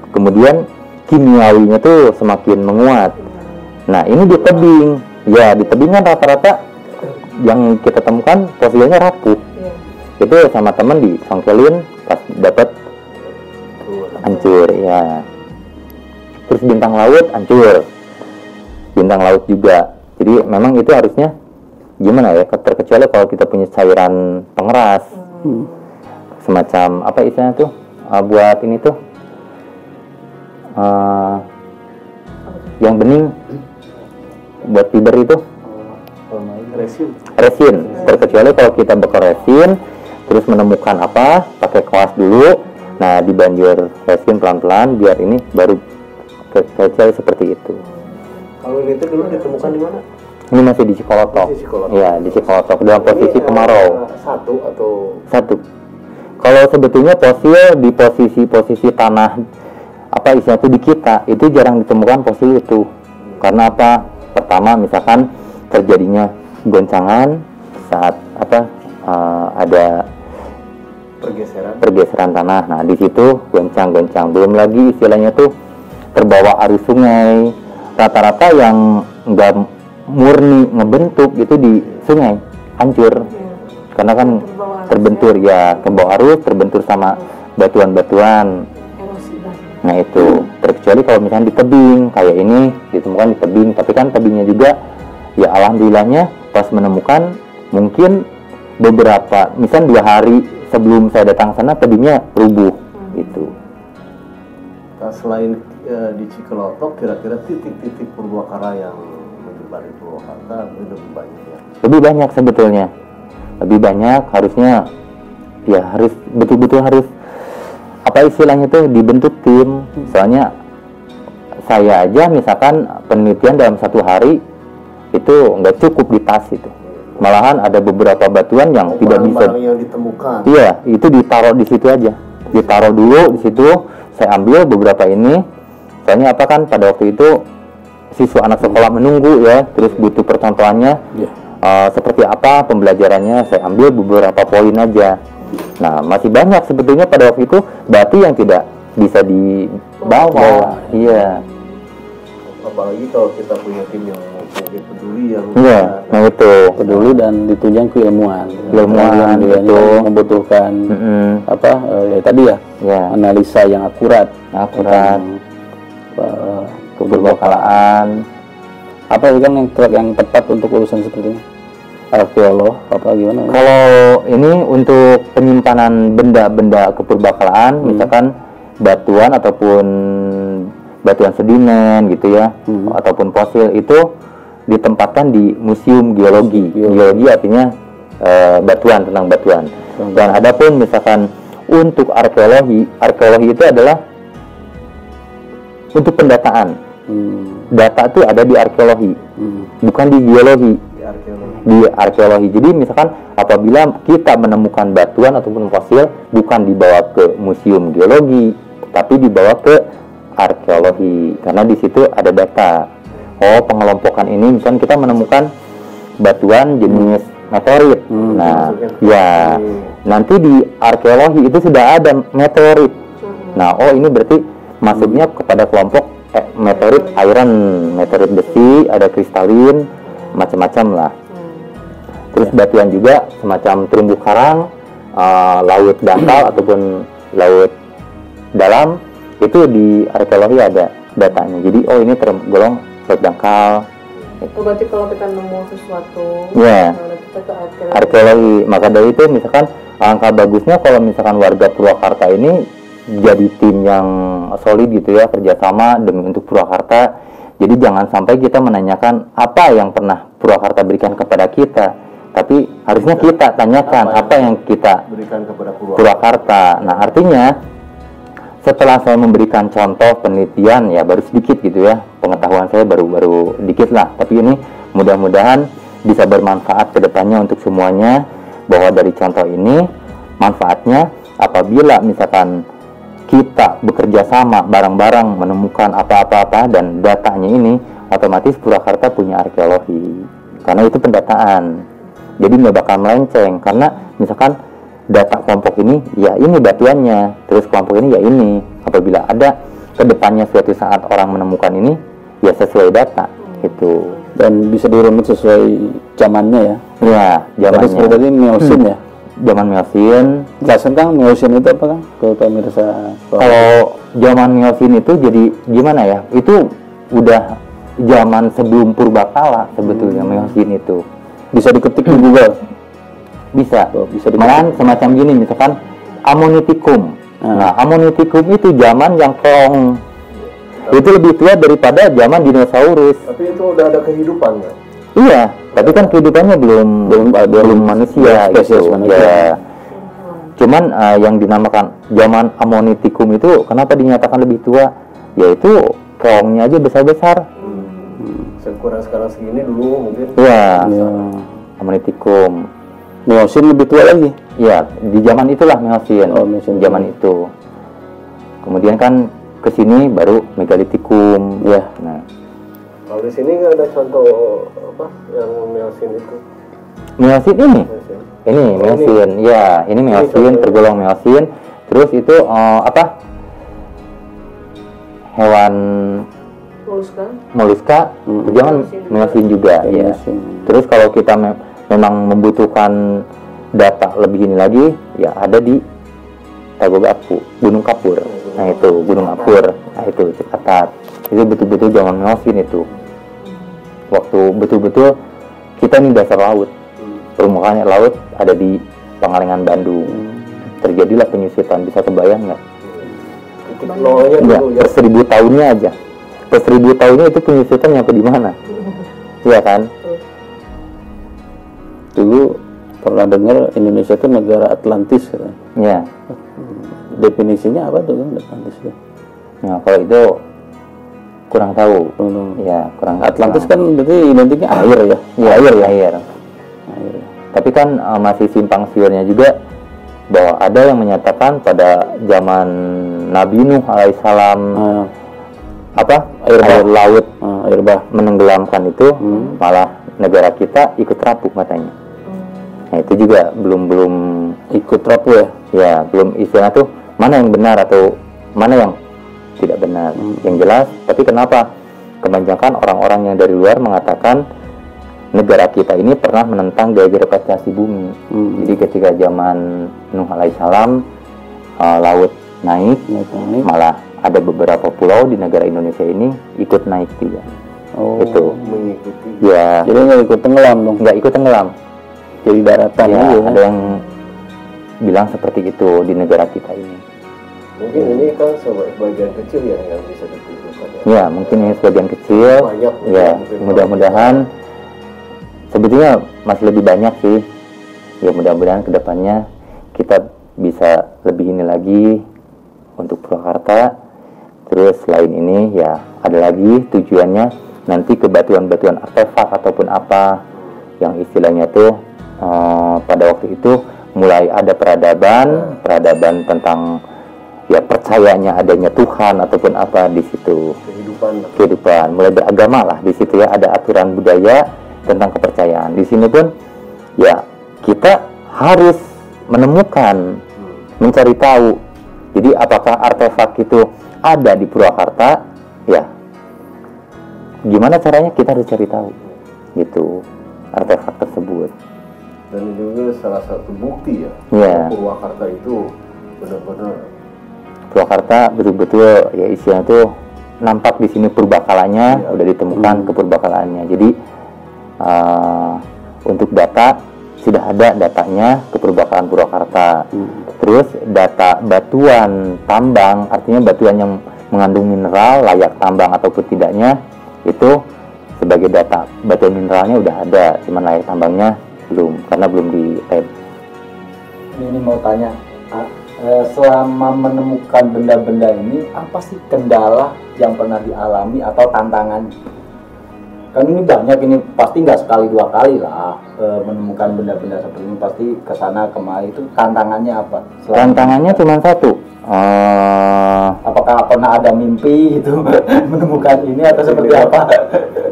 kemudian kimiawinya tuh semakin menguat. Nah, ini di tebing. Ya, di tebing kan rata-rata yang kita temukan fosilnya rapuh. Itu sama temen dicongkelin, pas dapat hancur ya. Terus bintang laut hancur, bintang laut juga. Jadi memang itu harusnya gimana ya, terkecuali kalau kita punya cairan pengeras, semacam apa istilahnya tuh buat ini tuh yang bening buat fiber itu resin. Terkecuali kalau kita bakar resin terus menemukan apa, pakai kuas dulu, nah dibanjir resin pelan-pelan biar ini baru kecil seperti itu. Kalau ini tuh dulu ditemukan di mana? Ini masih di Cikolotok. Iya, di Cikolotok dalam posisi kemarau. Satu. Kalau sebetulnya fosil di posisi tanah apa istilahnya itu di kita itu jarang ditemukan fosil itu. Karena apa? Pertama misalkan terjadinya goncangan saat apa ada pergeseran tanah. Nah, di situ goncang-goncang. Belum lagi istilahnya tuh terbawa arus sungai. Rata-rata yang enggak murni ngebentuk itu di sungai hancur. Karena kan terbentur ya, kebawa arus, terbentur sama batuan-batuan. Nah, itu terkecuali kalau misalnya di tebing kayak ini ditemukan di tebing, tapi kan tebingnya juga Ya alhamdulillahnya pas menemukan mungkin beberapa, misal 2 hari sebelum saya datang sana tadinya rubuh gitu. Nah, selain di Cikelotok, kira-kira titik-titik Purwakarta yang menyebar di Purwakarta lebih banyak ya? Lebih banyak sebetulnya, lebih banyak. Harusnya ya harus betul-betul harus apa istilahnya tuh dibentuk tim. Soalnya saya aja misalkan penelitian dalam 1 hari itu nggak cukup di tas itu. Malahan ada beberapa batuan yang tidak bisa. Yang ditemukan. Iya, itu ditaruh di situ aja. Ditaruh dulu di situ. Saya ambil beberapa ini. Soalnya apa kan pada waktu itu siswa anak sekolah menunggu ya, terus butuh percontohannya seperti apa pembelajarannya. Saya ambil beberapa poin aja. Nah, masih banyak sebetulnya pada waktu itu batu yang tidak bisa dibawa. Iya. Apalagi kalau kita punya tim yang mungkin peduli yang nah itu peduli dan ditunjang keilmuan itu membutuhkan ya tadi ya analisa yang akurat keberbakalaan apa itu kan yang tepat untuk urusan seperti ini, arkeolog apa gimana? Kalau ini untuk penyimpanan benda-benda kepurbakalaan, misalkan batuan ataupun batuan sedimen gitu ya, ataupun fosil itu ditempatkan di museum geologi. Geologi artinya batuan, tentang batuan. Dan adapun misalkan untuk arkeologi itu adalah untuk pendataan. Data itu ada di arkeologi, bukan di geologi. Di arkeologi. Jadi misalkan apabila kita menemukan batuan ataupun fosil, bukan dibawa ke museum geologi, tapi dibawa ke arkeologi, karena di situ ada data. Oh, pengelompokan ini misalkan kita menemukan batuan jenis meteorit. Nah, ya nanti di arkeologi itu sudah ada meteorit. Nah, oh ini berarti masuknya kepada kelompok meteorit iron, meteorit besi, ada kristalin, macam-macam lah. Terus batuan juga semacam terumbu karang, laut dangkal ataupun laut dalam, itu di arkeologi ada datanya. Jadi oh ini tergolong laut dangkal. Berarti kalau kita nemu sesuatu, kita ke arkeologi. Maka dari itu misalkan angka bagusnya kalau misalkan warga Purwakarta ini jadi tim yang solid gitu ya, kerjasama demi untuk Purwakarta. Jadi jangan sampai kita menanyakan apa yang pernah Purwakarta berikan kepada kita, tapi harusnya kita tanyakan apa yang kita berikan kepada Purwakarta. Nah artinya setelah saya memberikan contoh penelitian ya baru sedikit gitu ya, pengetahuan saya baru dikit lah, tapi ini mudah-mudahan bisa bermanfaat ke depannya untuk semuanya, bahwa dari contoh ini manfaatnya apabila misalkan kita bekerja sama bareng-bareng menemukan apa-apa dan datanya ini, otomatis Purwakarta punya arkeologi, karena itu pendataan. Jadi nggak bakal melenceng, karena misalkan data kelompok ini ya ini batuannya, terus kelompok ini ya ini. Apabila ada kedepannya suatu saat orang menemukan ini ya sesuai data itu, dan bisa dirunut sesuai zamannya ya. Ya zamannya. Terus berarti Miocene ya. Zaman Miocene. Jelaskan Kang, Miocene itu apa Kang? Ke pemirsa. Kalau zaman Miocene itu jadi gimana ya? Itu udah zaman sebelum Purbakala sebetulnya. Miocene itu bisa diketik di Google. Bisa malahan semacam gini, misalkan Ammonitikum. Nah, Ammonitikum itu zaman yang keong. Itu lebih tua daripada zaman dinosaurus. Tapi itu udah ada kehidupan ya? Iya, tapi kan kehidupannya belum manusia gitu. Ya. Cuman yang dinamakan zaman Ammonitikum itu kenapa dinyatakan lebih tua? Yaitu keongnya aja besar-besar. Sekuran sekarang segini dulu mungkin. Iya. Ammonitikum. Miocene lebih tua lagi. Iya, di zaman itulah Miocene. Miocene. Zaman itu. Kemudian kan ke sini baru Megalitikum. Ya. Nah. Kalau di sini nggak ada contoh apa yang Miocene itu? Miocene ini? Ini Miocene. Ya, ini Miocene, tergolong Miocene. Terus itu apa? Hewan moluska. Jangan Miocene juga. Ya. Terus kalau kita memang membutuhkan data lebih ini lagi, ya ada di Tagogapur, Gunung Kapur. Nah itu Gunung Kapur, nah itu Cipatat. Itu betul-betul zaman Miocene itu. Waktu betul-betul kita ini dasar laut, permukaan laut ada di Pangalengan Bandung. Terjadilah penyusutan, bisa kebayang nggak? Ya, per 1000 tahunnya aja. Per 1000 tahunnya itu penyusutan nyampe di mana? Iya kan? Dulu pernah dengar Indonesia itu negara Atlantis kan? Ya. Definisinya apa tuh kan Atlantis itu? Nah, kalau itu kurang tahu. Ya, kurang. Atlantis kan berarti identiknya air ya? Ya, air. Tapi kan masih simpang siurnya juga bahwa ada yang menyatakan pada zaman Nabi Nuh alaihissalam air laut air bah menenggelamkan itu malah negara kita ikut rapuh katanya. Nah itu juga belum ikut rapuh ya? Ya belum istilah tuh mana yang benar atau mana yang tidak benar. Yang jelas, tapi kenapa kebanyakan orang-orang yang dari luar mengatakan negara kita ini pernah menentang gaya gravitasi bumi. Jadi ketika zaman Nuh alaihissalam laut naik, malah ada beberapa pulau di negara Indonesia ini ikut naik juga. Itu mengikuti. Ya. Jadi nggak ikut tenggelam dong? Nggak ikut tenggelam. Jadi daratan ya, ya. Ada yang bilang seperti itu di negara kita ini. Mungkin ini kan sebagian kecil ya yang bisa ditunjukkan ya. Ya, mungkin ini sebagian kecil. Banyak, ya, mudah-mudahan sebetulnya masih lebih banyak sih. Ya mudah-mudahan kedepannya kita bisa lebih ini lagi untuk Purwakarta. Terus selain ini ya ada lagi tujuannya nanti ke batuan-batuan artefak ataupun apa yang istilahnya tuh pada waktu itu mulai ada peradaban tentang ya percayanya adanya Tuhan ataupun apa di situ. Kehidupan mulai beragama lah di situ ya, ada aturan budaya tentang kepercayaan. Di sini pun ya kita harus menemukan, mencari tahu. Jadi apakah artefak itu ada di Purwakarta? Ya. Gimana caranya kita harus cari tahu. Gitu. Artefak tersebut. Dan juga salah satu bukti ya. Ya. Purwakarta itu benar-benar Purwakarta betul-betul ya isinya tuh nampak di sini purbakalanya udah ditemukan kepurbakalaannya. Jadi untuk data sudah ada datanya kepurbakalaan Purwakarta. Terus data batuan tambang, artinya batuan yang mengandung mineral layak tambang ataupun tidaknya itu sebagai data batuan mineralnya udah ada, cuman layak tambangnya belum karena belum di lab. Ini mau tanya, selama menemukan benda-benda ini apa sih kendala yang pernah dialami atau tantangan? Kan ini banyak, ini pasti nggak sekali dua kali lah menemukan benda-benda seperti ini, pasti kesana kemari. Itu tantangannya apa? Tantangannya cuma satu. Apakah pernah ada mimpi itu menemukan ini atau seperti apa?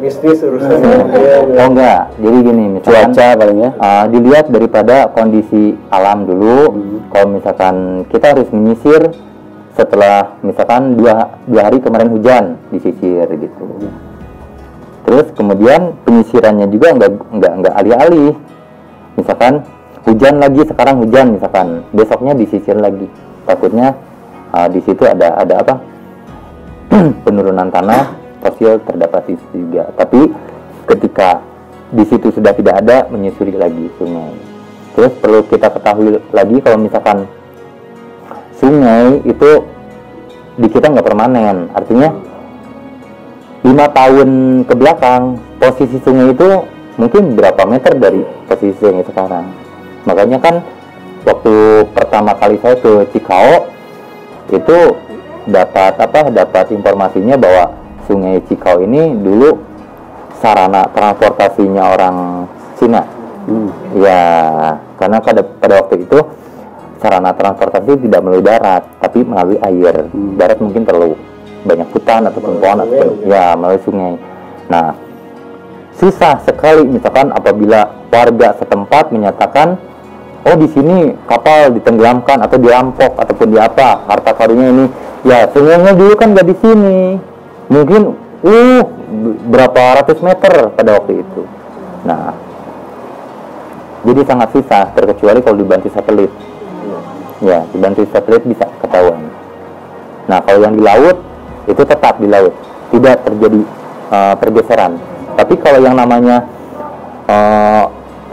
Mistis urusannya. Oh enggak, jadi gini misalkan cuaca paling ya. Dilihat daripada kondisi alam dulu. Kalau misalkan kita harus menyisir setelah misalkan dua hari kemarin hujan, disisir gitu. Terus kemudian penyisirannya juga nggak alih-alih. Misalkan hujan lagi, sekarang hujan misalkan, besoknya disisir lagi. Takutnya di situ ada apa? Penurunan tanah fosil terdapat di situ juga. Tapi ketika di situ sudah tidak ada, menyusuri lagi sungai. Terus perlu kita ketahui lagi kalau misalkan sungai itu di kita nggak permanen, artinya 5 tahun ke belakang posisi sungai itu mungkin berapa meter dari posisi sungai sekarang. Makanya kan waktu pertama kali saya ke Cikao itu dapat informasinya bahwa sungai Cikao ini dulu sarana transportasinya orang Cina. Ya, karena pada waktu itu sarana transportasi tidak melalui darat, tapi melalui air. Darat mungkin perlu banyak hutan ataupun pohon ataupun ya melalui sungai. Nah, susah sekali misalkan apabila warga setempat menyatakan, oh di sini kapal ditenggelamkan atau dirampok ataupun di apa harta karunnya ini. Ya sungainya dulu kan nggak di sini, mungkin berapa ratus meter pada waktu itu. Nah, jadi sangat susah terkecuali kalau dibantu satelit. Ya, dibantu satelit bisa ketahuan. Nah, kalau yang di laut itu tetap di laut, tidak terjadi pergeseran. Tapi kalau yang namanya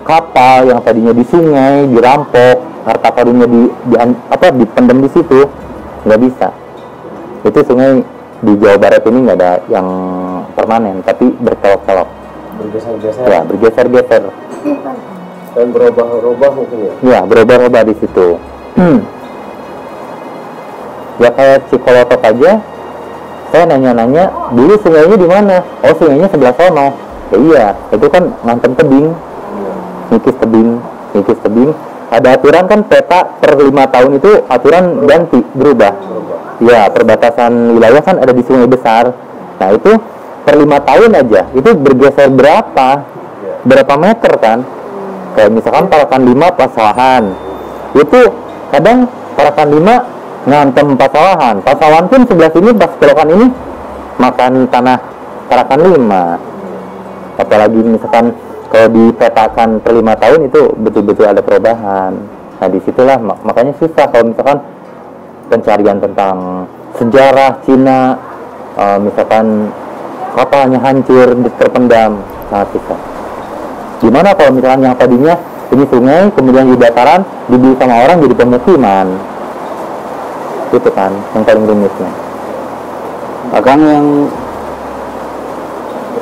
kapal yang tadinya di sungai dirampok, harta karunnya dipendam di situ, nggak bisa. Itu sungai di Jawa Barat ini nggak ada yang permanen, tapi berkelok-kelok, bergeser-geser. Ya, bergeser-geser. Dan berubah-ubah mungkin ya. Ya, berubah-ubah di situ. Ya kayak Cikolotok aja, saya nanya-nanya, dulu sungainya di mana? Oh, sungainya sebelah sono. Ya iya, itu kan ngantem tebing, ngikis tebing. Ada aturan kan peta per 5 tahun itu aturan ganti, berubah. Ya, perbatasan wilayah kan ada di sungai besar. Nah itu per 5 tahun aja, itu bergeser berapa meter kan? Kayak misalkan Parakan 5 Pasawahan, itu kadang Parakan 5 ngantem Pasawahan pun sebelah sini pas belokan ini makan tanah Parakan 5. Apalagi misalkan kalau dipetakan per 5 tahun itu betul-betul ada perubahan. Nah disitulah makanya susah kalau misalkan pencarian tentang sejarah Cina, misalkan kapalnya hancur, terpendam, sangat susah. Gimana kalau misalkan yang tadinya ini sungai, kemudian di dataran dibeli sama orang jadi pemukiman, itu kan yang paling rumitnya. Akang yang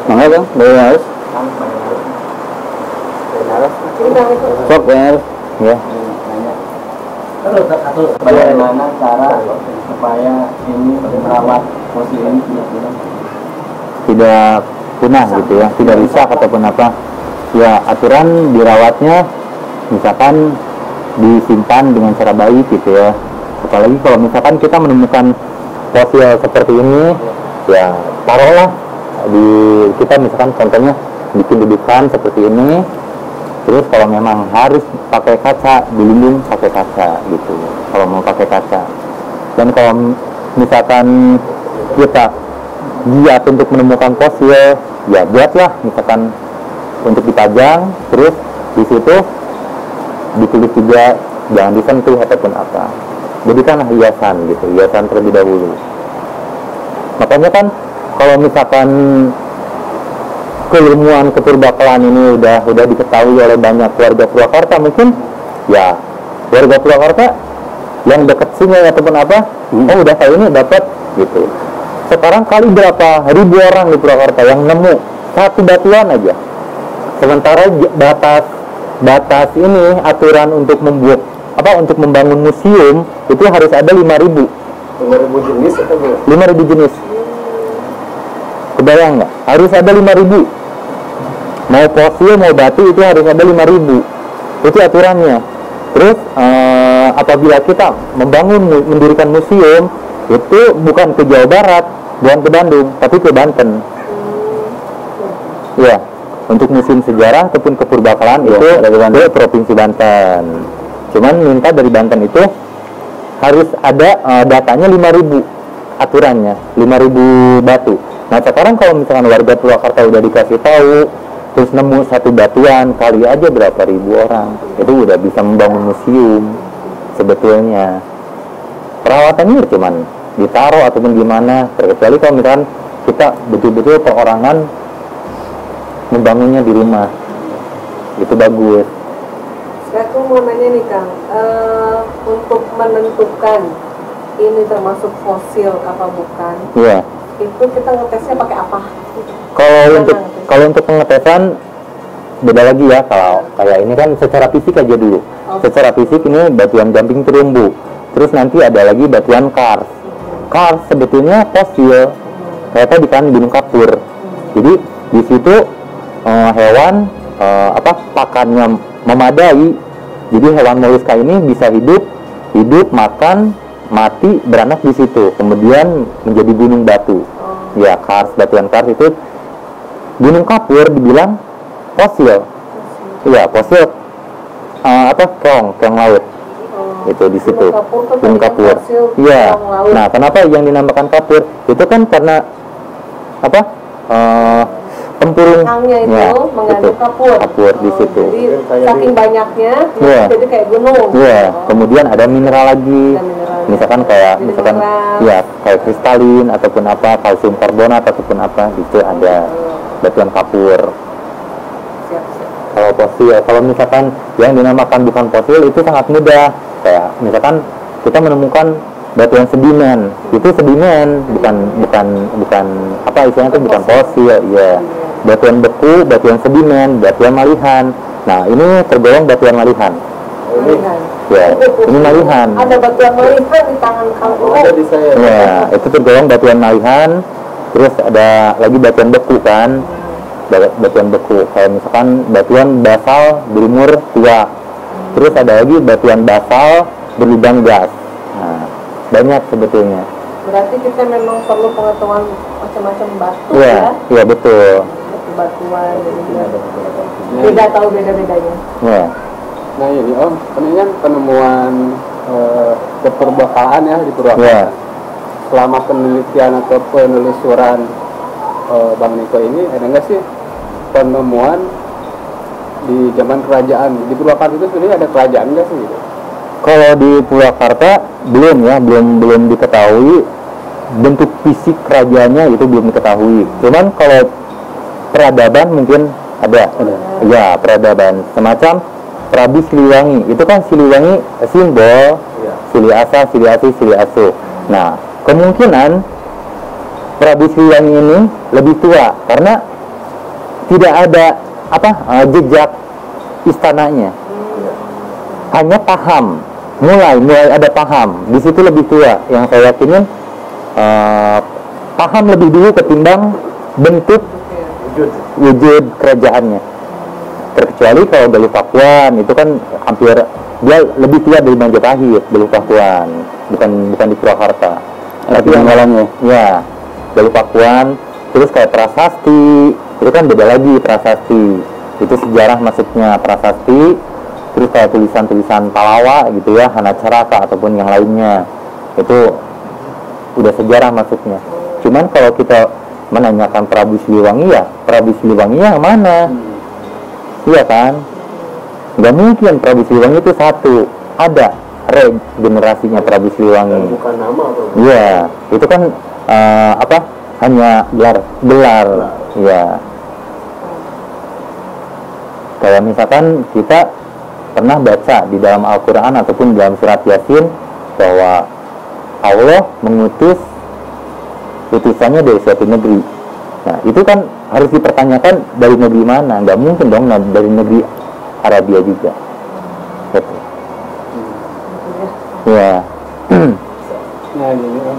mana Bang? Dari harus? Sok harus. Ya. Terus bagaimana cara supaya ini merawat fosil ini tidak punah gitu ya, tidak rusak ataupun apa. Ya aturan dirawatnya misalkan disimpan dengan cara baik gitu ya. Apalagi kalau misalkan kita menemukan fosil seperti ini, ya taruhlah kita misalkan contohnya bikin dudukan seperti ini. Terus kalau memang harus pakai kaca, dilindung pakai kaca gitu. Kalau mau pakai kaca. Dan kalau misalkan kita giat untuk menemukan fosil, ya buatlah misalkan untuk dipajang, terus di situ ditulis juga jangan disentuh ataupun apa. Jadikanlah hiasan gitu, hiasan terlebih dahulu. Makanya kan kalau misalkan keilmuan kepurbakalaan ini udah diketahui oleh banyak warga Purwakarta, mungkin ya warga Purwakarta yang dekat sungai ataupun apa, oh udah kayak ini dapat gitu. Sekarang kali berapa ribu orang di Purwakarta yang nemu satu batuan aja. Sementara batas ini aturan untuk untuk membangun museum itu harus ada 5.000 jenis atau 5.000 jenis. Kebayang nggak? Harus ada 5.000. Mau fosil mau batu itu harus ada 5.000. Itu aturannya. Terus apabila kita mendirikan museum itu bukan ke Jawa Barat, bukan ke Bandung, tapi ke Banten. Ya, untuk museum sejarah ataupun kepurbakalaan itu ke Provinsi Banten. Cuman minta dari Banten itu harus ada datanya 5.000 aturannya, 5.000 batu. Nah sekarang kalau misalkan warga Purwakarta udah dikasih tahu, terus nemu satu batuan, kali aja berapa ribu orang, itu udah bisa membangun museum sebetulnya. Perawatannya cuman ditaruh ataupun gimana, terkecuali kalau misalkan kita betul-betul perorangan membangunnya di rumah, itu bagus. Aku mau nanya nih Kang, untuk menentukan ini termasuk fosil apa bukan? Iya. Itu kita ngetesnya pakai apa? Kalau untuk pengetesan beda lagi ya. Kalau kayak ini kan secara fisik aja dulu. Secara fisik ini batuan gamping terumbu. Terus nanti ada lagi batuan kars. Kars sebetulnya fosil. Kayak tadi kan Gunung Kapur. Jadi di situ hewan pakannya memadai. Jadi hewan moluska ini bisa hidup, makan, mati, beranak di situ. Kemudian menjadi gunung batu. Ya, kars, batuan kars itu Gunung Kapur dibilang fosil. Iya, fosil keong laut. Itu di situ. Gunung Kapur. Iya. Nah, kenapa yang dinamakan kapur? Itu kan karena tempurung itu mengandung kapur di situ. Jadi saking banyaknya jadi kayak gunung. Iya. Kemudian ada mineral lagi. Misalkan kayak kayak kristalin ataupun apa, kalsium karbonat ataupun apa, itu ada batuan kapur. Kalau fosil, kalau misalkan yang dinamakan bukan fosil itu sangat mudah. Kayak misalkan kita menemukan batuan sedimen, itu sedimen, bukan apa istilahnya itu bukan fosil, ya. Batuan beku, batuan sedimen, batuan malihan. Nah, ini tergolong batuan malihan. Ya, ini malihan. Ada batuan malihan di tangan kamu. Ada di saya. Ya, itu tergolong batuan malihan. Terus ada lagi batuan beku kan, batuan beku. Kayak misalkan batuan basal berumur tua. Terus ada lagi batuan basal berlubang gas. Nah, banyak sebetulnya. Berarti kita memang perlu pengetahuan macam-macam batu Ya, iya betul. Batuan, jadi beda tahu beda-bedanya. Ya. Nah ini Om, ini kan penemuan keperbakalaan ya di Purwakarta. Ya. Selama penelitian atau penelusuran Bang Niko ini, ada nggak sih penemuan di zaman kerajaan di Purwakarta itu sebenarnya ada kerajaan nggak sih? Gitu? Kalau di Purwakarta belum ya, belum diketahui bentuk fisik kerajaannya, itu belum diketahui. Cuman kalau peradaban mungkin ada. Ya, peradaban semacam Prabu Siliwangi, itu kan Siliwangi simbol Sili Asa, Sili Asi, Sili Asu. Nah, kemungkinan Prabu Siliwangi ini lebih tua karena tidak ada jejak istananya. Hanya paham, mulai ada paham. Di situ lebih tua. Yang saya yakinin paham lebih dulu ketimbang bentuk wujud kerajaannya. Terkecuali kalau Galuh Pakuan itu kan hampir dia lebih tua dari Majapahit, Galuh Pakuan, bukan di Purwakarta. Tapi yang lainnya, ya Galuh Pakuan, terus kayak prasasti, itu kan beda lagi prasasti. Itu sejarah masuknya prasasti, terus kayak tulisan-tulisan Palawa gitu ya, Hanacaraka ataupun yang lainnya. Itu udah sejarah masuknya. Cuman kalau kita menanyakan Prabu Siliwangi, ya Prabu Siliwangi yang mana? Iya kan? Nggak mungkin Prabu Siliwangi itu satu. Ada regenerasinya Prabu Siliwangi. Bukan nama atau? Iya, itu kan hanya gelar. Iya. Kayak misalkan kita pernah baca di dalam Al-Quran ataupun dalam surat Yasin bahwa Allah mengutus utusannya dari suatu negeri. Nah, itu kan harus dipertanyakan dari negeri mana? Nggak mungkin dong dari negeri Arabia juga. Gitu. Ya. Nah ini Om,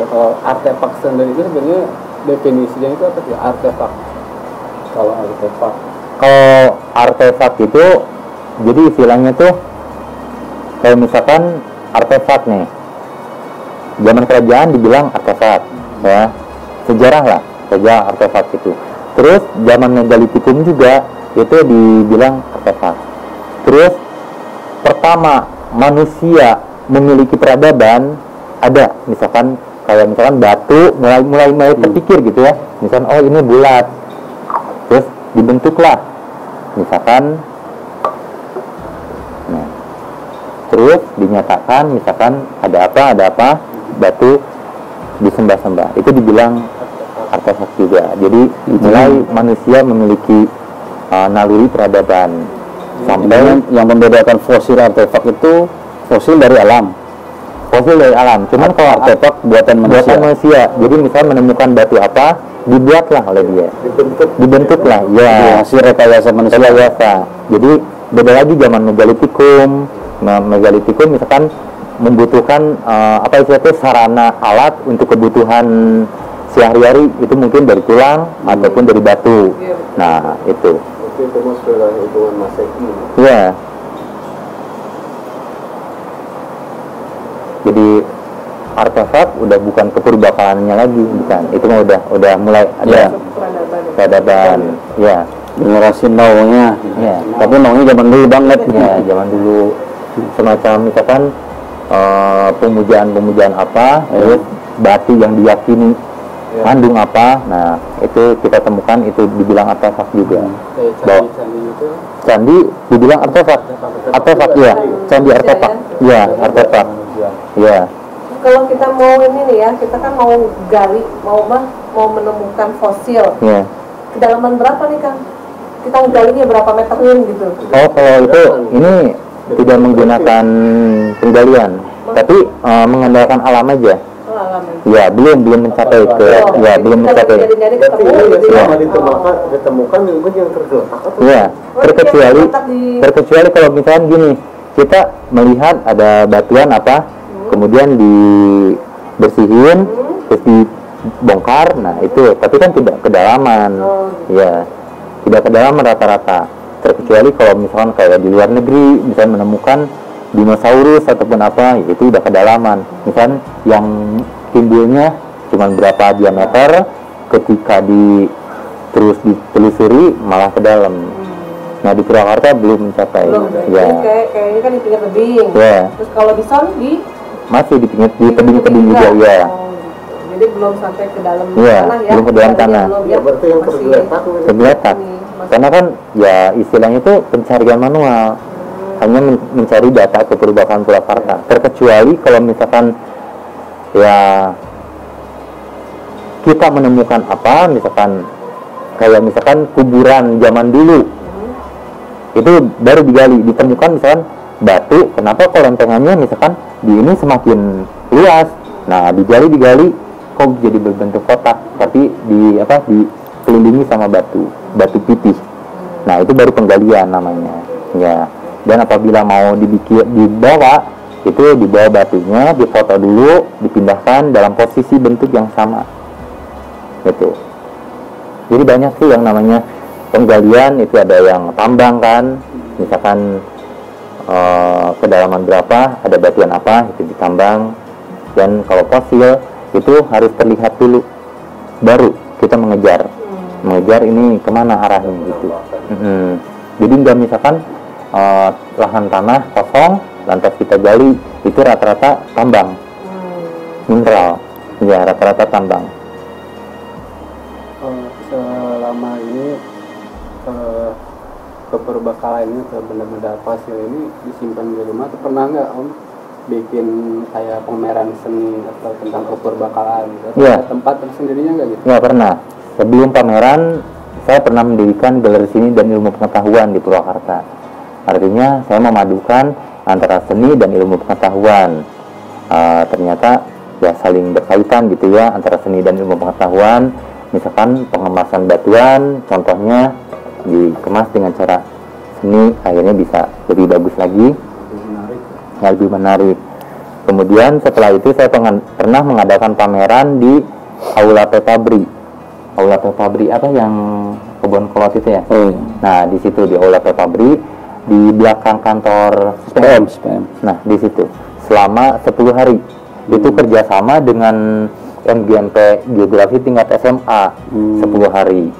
kalau artefak sendiri itu sebenarnya definisinya itu apa sih artefak? Kalau artefak itu jadi istilahnya tuh kayak misalkan artefak nih, zaman kerajaan dibilang artefak, ya sejarah lah, sejarah artefak itu. Terus zaman megalitikum juga itu dibilang artefak. Terus pertama manusia memiliki peradaban ada, misalkan kayak misalkan batu mulai terpikir gitu ya, misalkan oh ini bulat, terus dibentuklah misalkan, nah, terus dinyatakan misalkan ada apa batu disembah-sembah, itu dibilang artefak juga. Jadi mulai manusia memiliki naluri peradaban. Sampai yang membedakan fosil artefak itu fosil dari alam. Cuman kalau artefak buatan manusia. Jadi misal menemukan batu apa, dibuatlah oleh dia. Dibentuklah. Ya, hasil rekayasa manusia. Jadi beda lagi zaman megalitikum. Megalitikum misalkan membutuhkan istilahnya sarana alat untuk kebutuhan sehari-hari, itu mungkin dari tulang ataupun dari batu. Nah, itu. Itu masuk ke hitungan Masehi. Iya. Jadi artefak udah bukan kepurbakalannya lagi, bukan. Itu mah udah mulai ada peradaban. Ya. Generasi now-nya. Ya. Tapi now-nya zaman dulu banget. Ya, zaman dulu. Semacam misalkan pemujaan apa, terus batu yang diyakini mengandung apa, nah itu kita temukan, itu dibilang artefak juga. Candi dibilang artefak ya, candi artefak, ya artefak, ya. Kalau kita mau ini nih ya, kita kan mau gali, mau menemukan fosil. Ya. Kedalaman berapa nih Kang? kita galinya berapa meterin gitu. Oh, kalau itu ini tidak menggunakan penggalian, tapi mengandalkan alam aja. Ya, belum mencapai ke, ya belum mencapai. Selama ditemukan mungkin yang tergeletak. Ya, terkecuali kalau misalnya gini, kita melihat ada batuan apa, kemudian dibersihin, terus dibongkar, nah itu, tapi kan tidak kedalaman, ya, tidak kedalaman rata-rata. Terkecuali kalau misalkan kayak di luar negeri, misalnya menemukan dinosaurus ataupun apa, itu udah kedalaman. Misalnya yang timbulnya cuma berapa diameter, ketika terus ditelusuri malah ke dalam. Nah di Purwakarta belum mencapai. Ya. Kayaknya kan di pinggir tebing. Ya. Terus kalau di Son masih di tebing-tebing juga ya. Jadi belum sampai ke dalam ya, tanah ya. Belum ke dalam tanah. Ya berarti yang tergeletak. Karena kan ya istilahnya itu pencarian manual. Hanya mencari data keberadaan Purwakarta. Terkecuali kalau misalkan ya kita menemukan apa, misalkan kayak misalkan kuburan zaman dulu, itu baru digali, ditemukan misalkan batu, kenapa kok lempengannya misalkan di ini semakin luas, nah digali kok jadi berbentuk kotak, tapi dikelilingi sama batu pipih. Nah itu baru penggalian namanya ya. Dan apabila mau dibawa, itu dibawa batunya, difoto dulu, dipindahkan dalam posisi bentuk yang sama gitu. Jadi banyak sih yang namanya penggalian, itu ada yang tambang kan, misalkan kedalaman berapa, ada batuan apa, itu ditambang. Dan kalau fosil itu harus terlihat dulu, baru kita mengejar ini kemana arahnya gitu. Jadi nggak misalkan lahan tanah kosong lantas kita gali, itu rata-rata tambang mineral, ya rata-rata tambang. Selama ini keperbakalan ini atau benda-benda fosil ini disimpan di rumah, atau pernah nggak Om bikin kayak pameran seni atau tentang keperbakalan gitu? Ya. Tempat tersendirinya nggak gitu? Ya pernah. Sebelum pameran saya pernah mendirikan galeri seni dan ilmu pengetahuan di Purwakarta. Artinya saya memadukan antara seni dan ilmu pengetahuan. Ternyata ya saling berkaitan gitu ya, antara seni dan ilmu pengetahuan. Misalkan pengemasan batuan, contohnya dikemas dengan cara seni, akhirnya bisa lebih bagus lagi, lebih menarik. Kemudian setelah itu saya pernah mengadakan pameran di Aula Pepabri. Aula Pepabri apa yang kebun kolot itu ya? Nah di situ di Aula Pepabri, di belakang kantor SPM. Nah di situ selama 10 hari itu kerjasama dengan MGMP Geografi tingkat SMA 10 hari.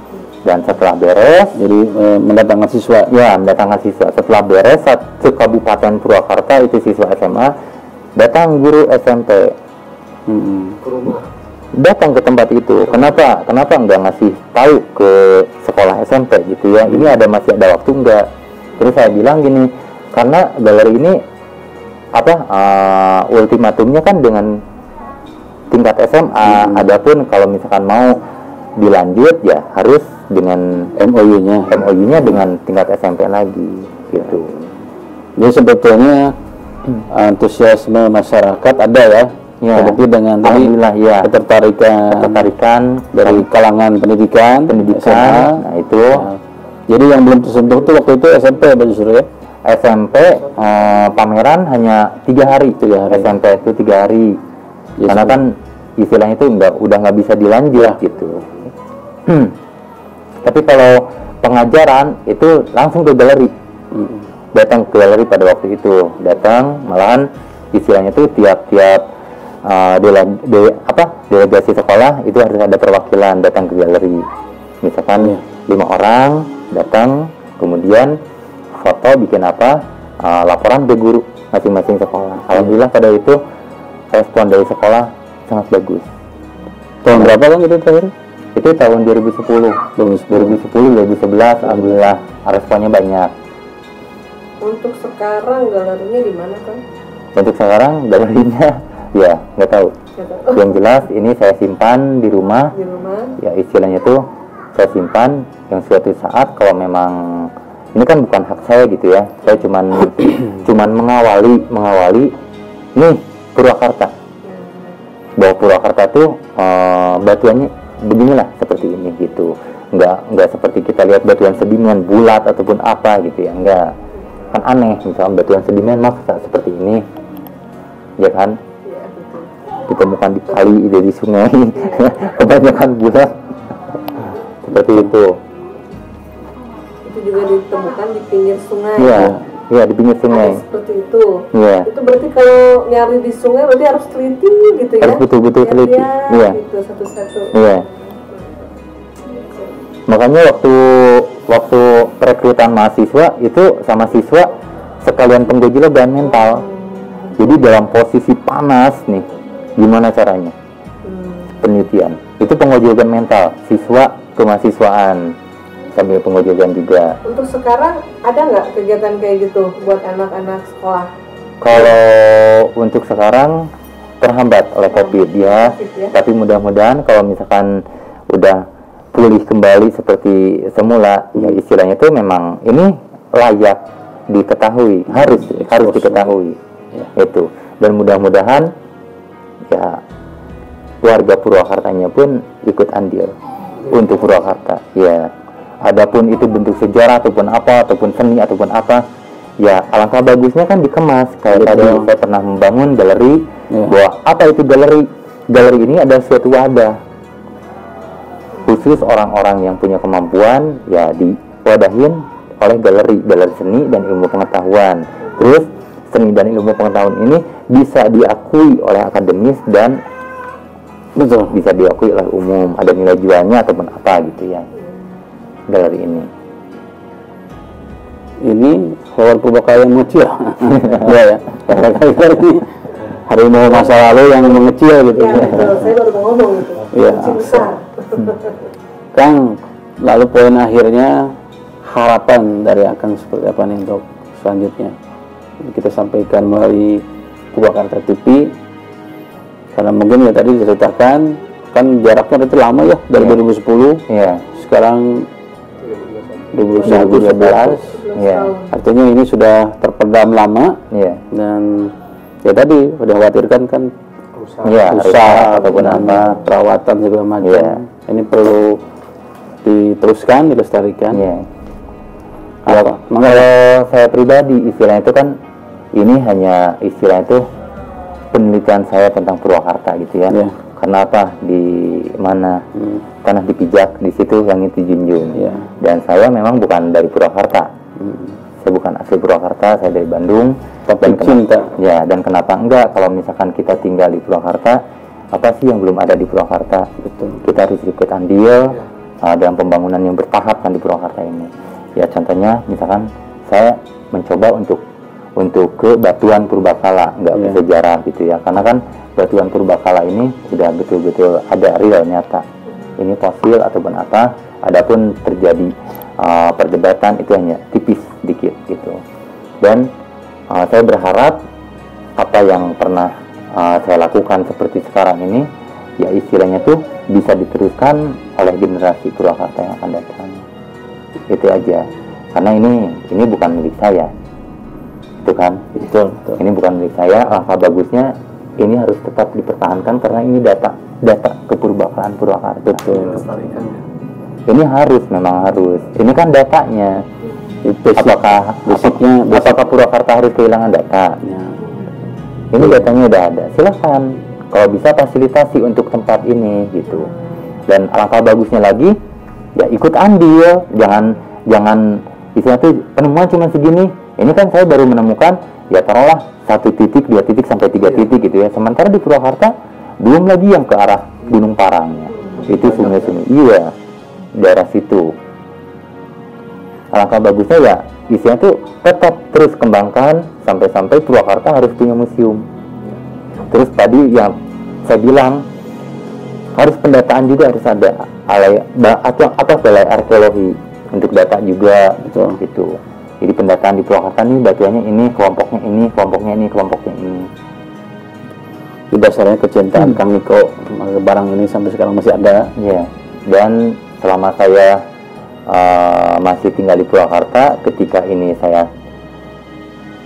Dan setelah beres, jadi mendatangkan siswa. Ya, mendatangkan siswa. Setelah beres, satu Kabupaten Purwakarta itu siswa SMA, datang guru SMP. Datang ke tempat itu. Kenapa nggak ngasih tahu ke sekolah SMP gitu ya? Ini masih ada waktu nggak? Terus saya bilang gini, karena galeri ini ultimatumnya kan dengan tingkat SMA. Adapun kalau misalkan mau dilanjut ya harus dengan MOU-nya dengan tingkat SMP lagi gitu. Jadi sebetulnya antusiasme masyarakat ada ya. Terbukti dengan ya ketertarikan dari kalangan pendidikan SMA. Nah itu jadi yang belum tersentuh itu waktu itu SMP justru ya. SMP pameran hanya 3 hari. SMP itu 3 hari. Karena kan istilahnya itu udah nggak bisa dilanjut gitu. Tapi kalau pengajaran itu langsung ke galeri. Datang ke galeri pada waktu itu, malahan istilahnya itu tiap delegasi sekolah itu harus ada perwakilan datang ke galeri. Misalkan 5 orang datang, kemudian foto, bikin laporan ke guru masing-masing sekolah. Alhamdulillah pada itu respon dari sekolah sangat bagus. Tahun berapa kan itu terakhir? Itu tahun 2010, 2011, alhamdulillah responnya banyak. Untuk sekarang galerinya di mana kan? Untuk sekarang galerinya ya nggak tahu. Yang jelas ini saya simpan di rumah. Ya istilahnya tuh saya simpan, yang suatu saat kalau memang ini kan bukan hak saya gitu ya, saya cuman mengawali nih Purwakarta, bahwa Purwakarta tuh batuannya beginilah seperti ini gitu, nggak seperti kita lihat batuan sedimen bulat ataupun apa gitu ya, enggak, kan aneh misalnya batuan sedimen maksa seperti ini ya kan, ditemukan di kali, di sungai, kebanyakan bulat seperti itu. Itu juga ditemukan di pinggir sungai. Iya, di pinggir sungai. Ada seperti itu. Iya. Itu berarti kalau nyari di sungai berarti harus teliti gitu ya. Harus betul-betul teliti. Iya. Gitu satu-satu. Iya. Makanya waktu perekrutan mahasiswa itu sama siswa sekalian penggojologan mental. Jadi dalam posisi panas nih, gimana caranya? Penelitian. Itu penggojologan mental, siswa kemahasiswaan sambil penggojologan juga. Untuk sekarang ada nggak kegiatan kayak gitu buat anak-anak sekolah? Kalau untuk sekarang terhambat oleh COVID ya, tapi mudah-mudahan kalau misalkan udah pulih kembali seperti semula, ya istilahnya itu memang ini layak diketahui, harus diketahui itu, dan mudah-mudahan ya warga Purwakartanya pun ikut andil untuk Purwakarta ya. Adapun itu bentuk sejarah ataupun apa, ataupun seni ataupun apa, ya alangkah bagusnya kan dikemas. Kayak tadi saya pernah membangun galeri, bahwa apa itu galeri? Galeri ini ada suatu wadah khusus orang-orang yang punya kemampuan, ya diwadahin oleh galeri seni dan ilmu pengetahuan. Terus seni dan ilmu pengetahuan ini bisa diakui oleh akademis dan bisa diakui oleh umum, ada nilai jualnya ataupun apa gitu ya. Galeri ini hewan purbakala yang mengecil. Ya. Ini harimau masa lalu yang mengecil gitu. Ya, betul. Saya baru mau ngomong itu. Iya. Besar. Kang, lalu poin akhirnya harapan dari Akang seperti apa nih untuk selanjutnya? Kita sampaikan melalui Purwakarta TV, karena mungkin ya tadi diceritakan kan jaraknya itu lama ya dari 2010. Iya. Sekarang 2011, ya. Artinya ini sudah terpendam lama, dan ya tadi udah khawatirkan kan rusak ataupun apa, perawatan segala macam. Ini perlu diteruskan, dilestarikan. Kalau saya pribadi istilahnya itu kan ini hanya istilah itu penelitian saya tentang Purwakarta gitu ya. Karena apa, di mana tanah dipijak di situ yang itu junjung. Dan saya memang bukan dari Purwakarta, saya bukan asli Purwakarta, saya dari Bandung. Tapi cinta. Dan kenapa enggak kalau misalkan kita tinggal di Purwakarta, apa sih yang belum ada di Purwakarta? Betul. Kita harus ikut andil dalam pembangunan yang bertahap kan di Purwakarta ini. Ya contohnya misalkan saya mencoba untuk ke batuan purbakala, nggak bersejarah gitu ya, karena kan batuan purbakala ini sudah betul-betul ada real nyata, ini fosil ataupun apa. Adapun terjadi perdebatan itu hanya tipis dikit gitu. Dan saya berharap apa yang pernah saya lakukan seperti sekarang ini, ya istilahnya tuh bisa diteruskan oleh generasi Purwakarta yang akan datang. Itu aja, karena ini bukan milik saya, itu kan. Betul. Ini bukan milik saya. Alangkah bagusnya ini harus tetap dipertahankan karena ini data kepurbakalaan Purwakarta. Betul. Ini memang harus. Ini kan datanya. Apakah Purwakarta harus kehilangan data? Ini datanya udah ada. Silakan kalau bisa fasilitasi untuk tempat ini gitu. Dan alangkah bagusnya lagi, ya ikut andil. Jangan istilah tuh penemuan cuma segini. Ini kan saya baru menemukan, ya taruhlah 1 titik, 2 titik sampai 3 titik gitu ya. Sementara di Purwakarta belum lagi yang ke arah Gunung Parangnya. Itu sungai-sungai. Iya, daerah situ. Alangkah bagusnya ya isinya tuh tetap terus kembangkan sampai Purwakarta harus punya museum. Terus tadi yang saya bilang harus pendataan juga harus ada atau balai arkeologi untuk data juga gitu. Jadi pendataan di Purwakarta nih batuannya ini, kelompoknya ini, kelompoknya ini, kelompoknya ini. Di dasarnya kecintaan Kang Niko barang ini sampai sekarang masih ada. Iya. Dan selama saya masih tinggal di Purwakarta, ketika ini saya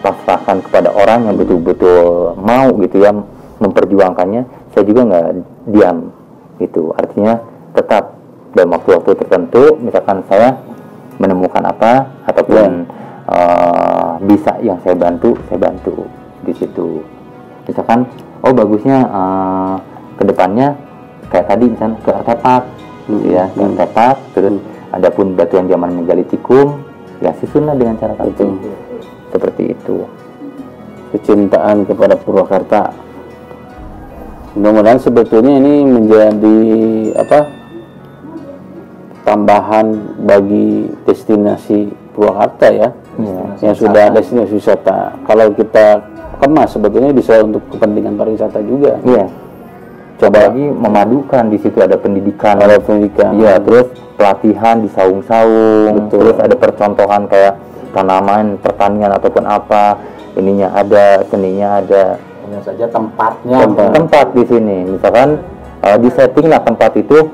pasrahkan kepada orang yang betul-betul mau gitu ya memperjuangkannya, saya juga nggak diam gitu. Artinya tetap dalam waktu-waktu tertentu, misalkan saya menemukan apa ataupun bisa yang saya bantu di situ. Misalkan bagusnya kedepannya kayak tadi misalnya ke artefak gitu ya, ke artefak, terus adapun batuan zaman menggali tikung ya susunlah dengan cara itu. Seperti itu. Kecintaan kepada Purwakarta. Mudah-mudahan sebetulnya ini menjadi tambahan bagi destinasi Purwakarta ya, yang sudah destinasi wisata. Kalau kita kemas sebetulnya bisa untuk kepentingan pariwisata juga. Iya. Coba lagi memadukan, di situ ada pendidikan. Iya, terus pelatihan di saung-saung, terus ada percontohan kayak tanaman, pertanian ataupun apa, ininya ada, seninya ada. Hanya saja tempatnya. Tempat di sini, misalkan di setting lah tempat itu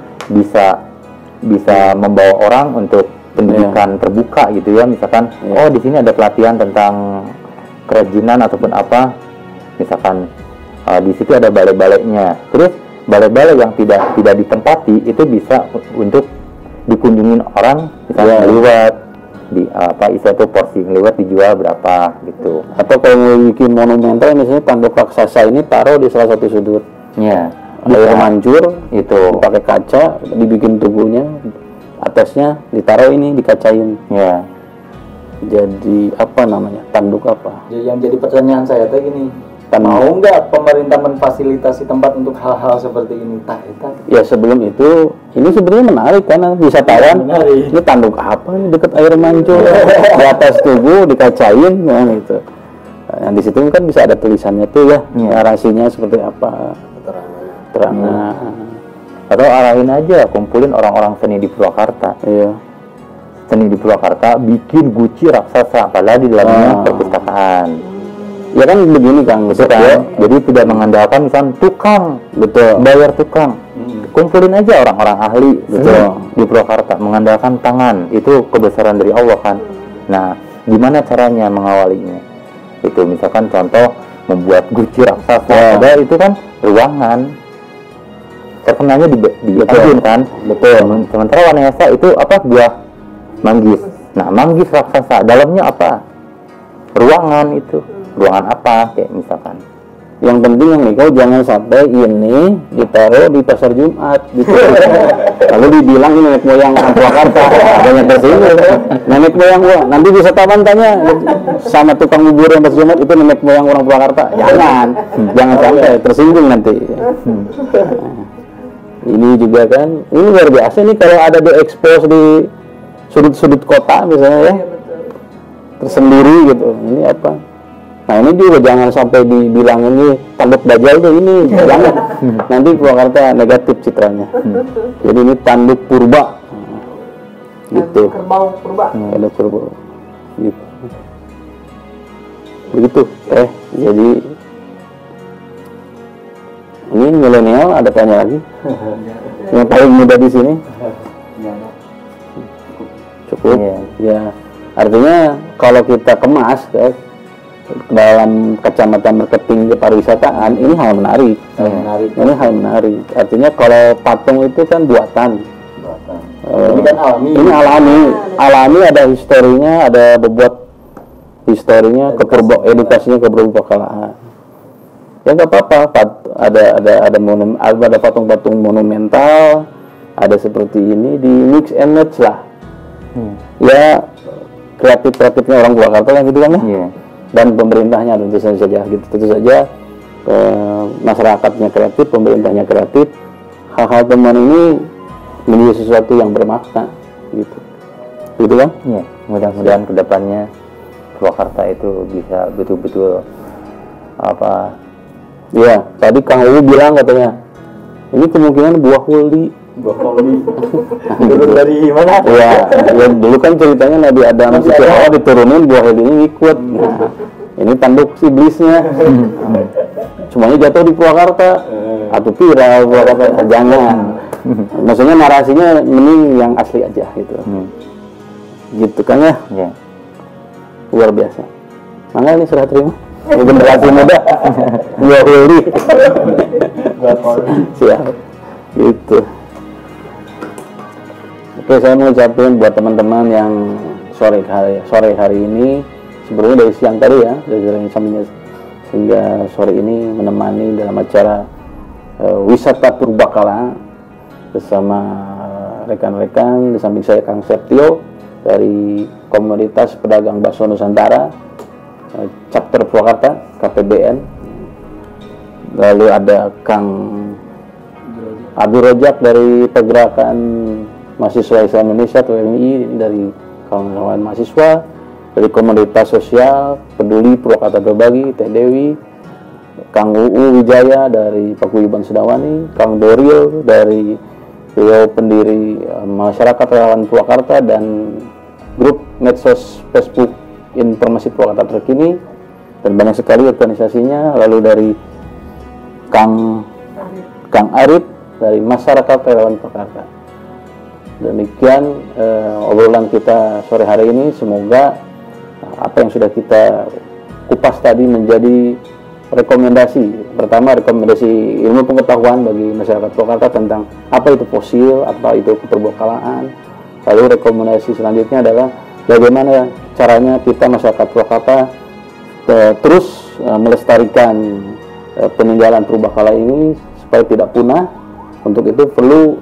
bisa membawa orang untuk pendidikan terbuka gitu ya. Misalkan di sini ada pelatihan tentang kerajinan ataupun apa, misalkan di situ ada balai-balainya. Terus balai-balai yang tidak ditempati itu bisa untuk dikunjungin orang, misalnya lewat di itu porsi lewat dijual berapa gitu. Atau kalau mau bikin monumental misalnya tanduk raksasa ini taruh di salah satu sudut. Ya. Air mancur itu pakai kaca, dibikin tubuhnya, atasnya ditaruh ini dikacain. Ya. Jadi tanduk apa? Yang jadi pertanyaan saya teh gini, mau nggak pemerintah memfasilitasi tempat untuk hal-hal seperti ini? Ya sebelum itu, ini sebenarnya menarik karena wisatawan. Ini tanduk apa nih dekat air mancur? Di atas tubuh dikacain, gitu. Nah, di situ kan bisa ada tulisannya tuh ya, narasinya seperti apa, keterangan. Atau arahin aja, kumpulin orang-orang seni di Purwakarta. Iya. Seni di Purwakarta bikin guci raksasa, padahal di dalamnya perpustakaan. Ya kan begini Kang, kan? Jadi tidak mengandalkan misalnya tukang, bayar tukang. Kumpulin aja orang-orang ahli di Purwakarta, mengandalkan tangan, itu kebesaran dari Allah kan. Nah, gimana caranya mengawalinya? Itu misalkan contoh membuat guci raksasa, padahal itu kan ruangan. Terkenalnya di Ajun kan, Sementara Wanayasa itu buah manggis. Nah, manggis raksasa dalamnya apa? Ruangan itu. Ruangan apa? Kayak misalkan. Yang penting yang kau jangan sampai ini ditaruh di pasar Jumat gitu. Lalu dibilang ini nenek moyang orang Purwakarta. Banyak tersinggung. Nenek moyang gua. Nanti wisatawan tanya sama tukang bubur yang pasar Jumat itu nenek moyang orang Purwakarta. Jangan sampai tersinggung nanti. Ini juga kan, ini luar biasa nih kalau ada diekspos di sudut-sudut kota misalnya ya, tersendiri gitu. Ini apa? Nah ini juga jangan sampai dibilang ini tanduk dajjal tuh ini, jangan. Nanti Purwakarta negatif citranya. Jadi ini tanduk purba, gitu. Kerbau purba. Tanduk purba, gitu. Begitu. Jadi ini milenial ada tanya lagi? Yang paling muda di sini? Cukup. Ya. Artinya kalau kita kemas dalam kacamata marketing pariwisataan, ini hal menarik. Ini hal menarik. Artinya kalau patung itu kan buatan. Ini kan alami. Ini alami ada historinya, ada bobot historinya, edukasinya keberbakalaan. Ya nggak apa-apa, ada patung-patung monumental, ada seperti ini di mix and match lah. Ya kreatifnya orang Purwakarta kan gitu kan ya. Dan pemerintahnya tentu saja gitu. Tentu saja masyarakatnya kreatif, pemerintahnya kreatif. Hal-hal teman ini menjadi sesuatu yang bermakna gitu. Gitu kan? Iya. Mudah-mudahan kedepannya Purwakarta itu bisa betul-betul ya, tadi Kang Uwu bilang katanya ini kemungkinan buah huldi. Dulu dari mana? Ya, dulu kan ceritanya Nabi Adam itu diturunin buah huldi ini ikut. Nah, ini tanduk iblisnya. Semuanya jatuh di Purwakarta. Atau viral Purwakarta. Jangan. Maksudnya narasinya mending yang asli aja gitu. Gitu kan ya? Ya. Luar biasa. Mangga ini serah terima. Generasi muda. Gua Huli. Siap. Gitu. Oke, saya mau ucapin buat teman-teman yang sore hari ini, sebelumnya dari siang tadi ya, dari sampingnya sehingga sore ini menemani dalam acara wisata Purbakala bersama rekan-rekan. Di samping saya Kang Septio dari Komunitas Pedagang Bakso Nusantara Chapter Purwakarta KPBN, lalu ada Kang Abdul Rojak dari Pergerakan Mahasiswa Islam Indonesia atau MI, dari kawan-kawan mahasiswa, dari Komunitas Sosial Peduli Purwakarta Berbagi Teh Dewi, Kang UU Wijaya dari Paguyuban Sedawani, Kang Doril dari beliau pendiri Masyarakat Relawan Purwakarta dan grup medsos Facebook Informasi Purwakarta Terkini, dan banyak sekali organisasinya. Lalu dari Kang Arif dari Masyarakat Relawan Purwakarta. Demikian obrolan kita sore hari ini. Semoga apa yang sudah kita kupas tadi menjadi rekomendasi. Pertama, rekomendasi ilmu pengetahuan bagi masyarakat Purwakarta tentang apa itu fosil, apa itu keperbakalaan. Lalu rekomendasi selanjutnya adalah bagaimana caranya kita masyarakat Purwakarta terus melestarikan peninggalan purbakala ini supaya tidak punah. Untuk itu perlu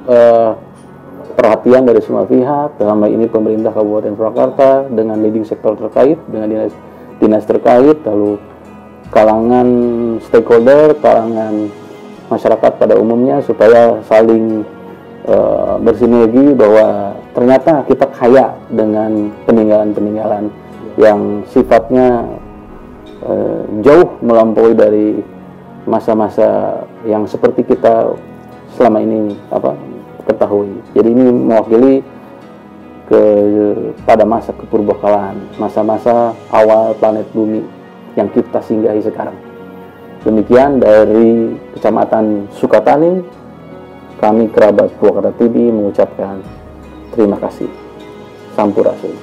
perhatian dari semua pihak, dalam hal ini pemerintah Kabupaten Purwakarta dengan leading sektor terkait, dengan dinas terkait, lalu kalangan stakeholder, kalangan masyarakat pada umumnya, supaya saling bersinergi bahwa ternyata kita kaya dengan peninggalan-peninggalan yang sifatnya jauh melampaui dari masa-masa yang seperti kita selama ini ketahui. Jadi ini mewakili pada masa kepurbakalaan, masa-masa awal planet bumi yang kita singgahi sekarang. Demikian dari Kecamatan Sukatani, kami kerabat Purwakarta TV mengucapkan terima kasih. Sampurasun.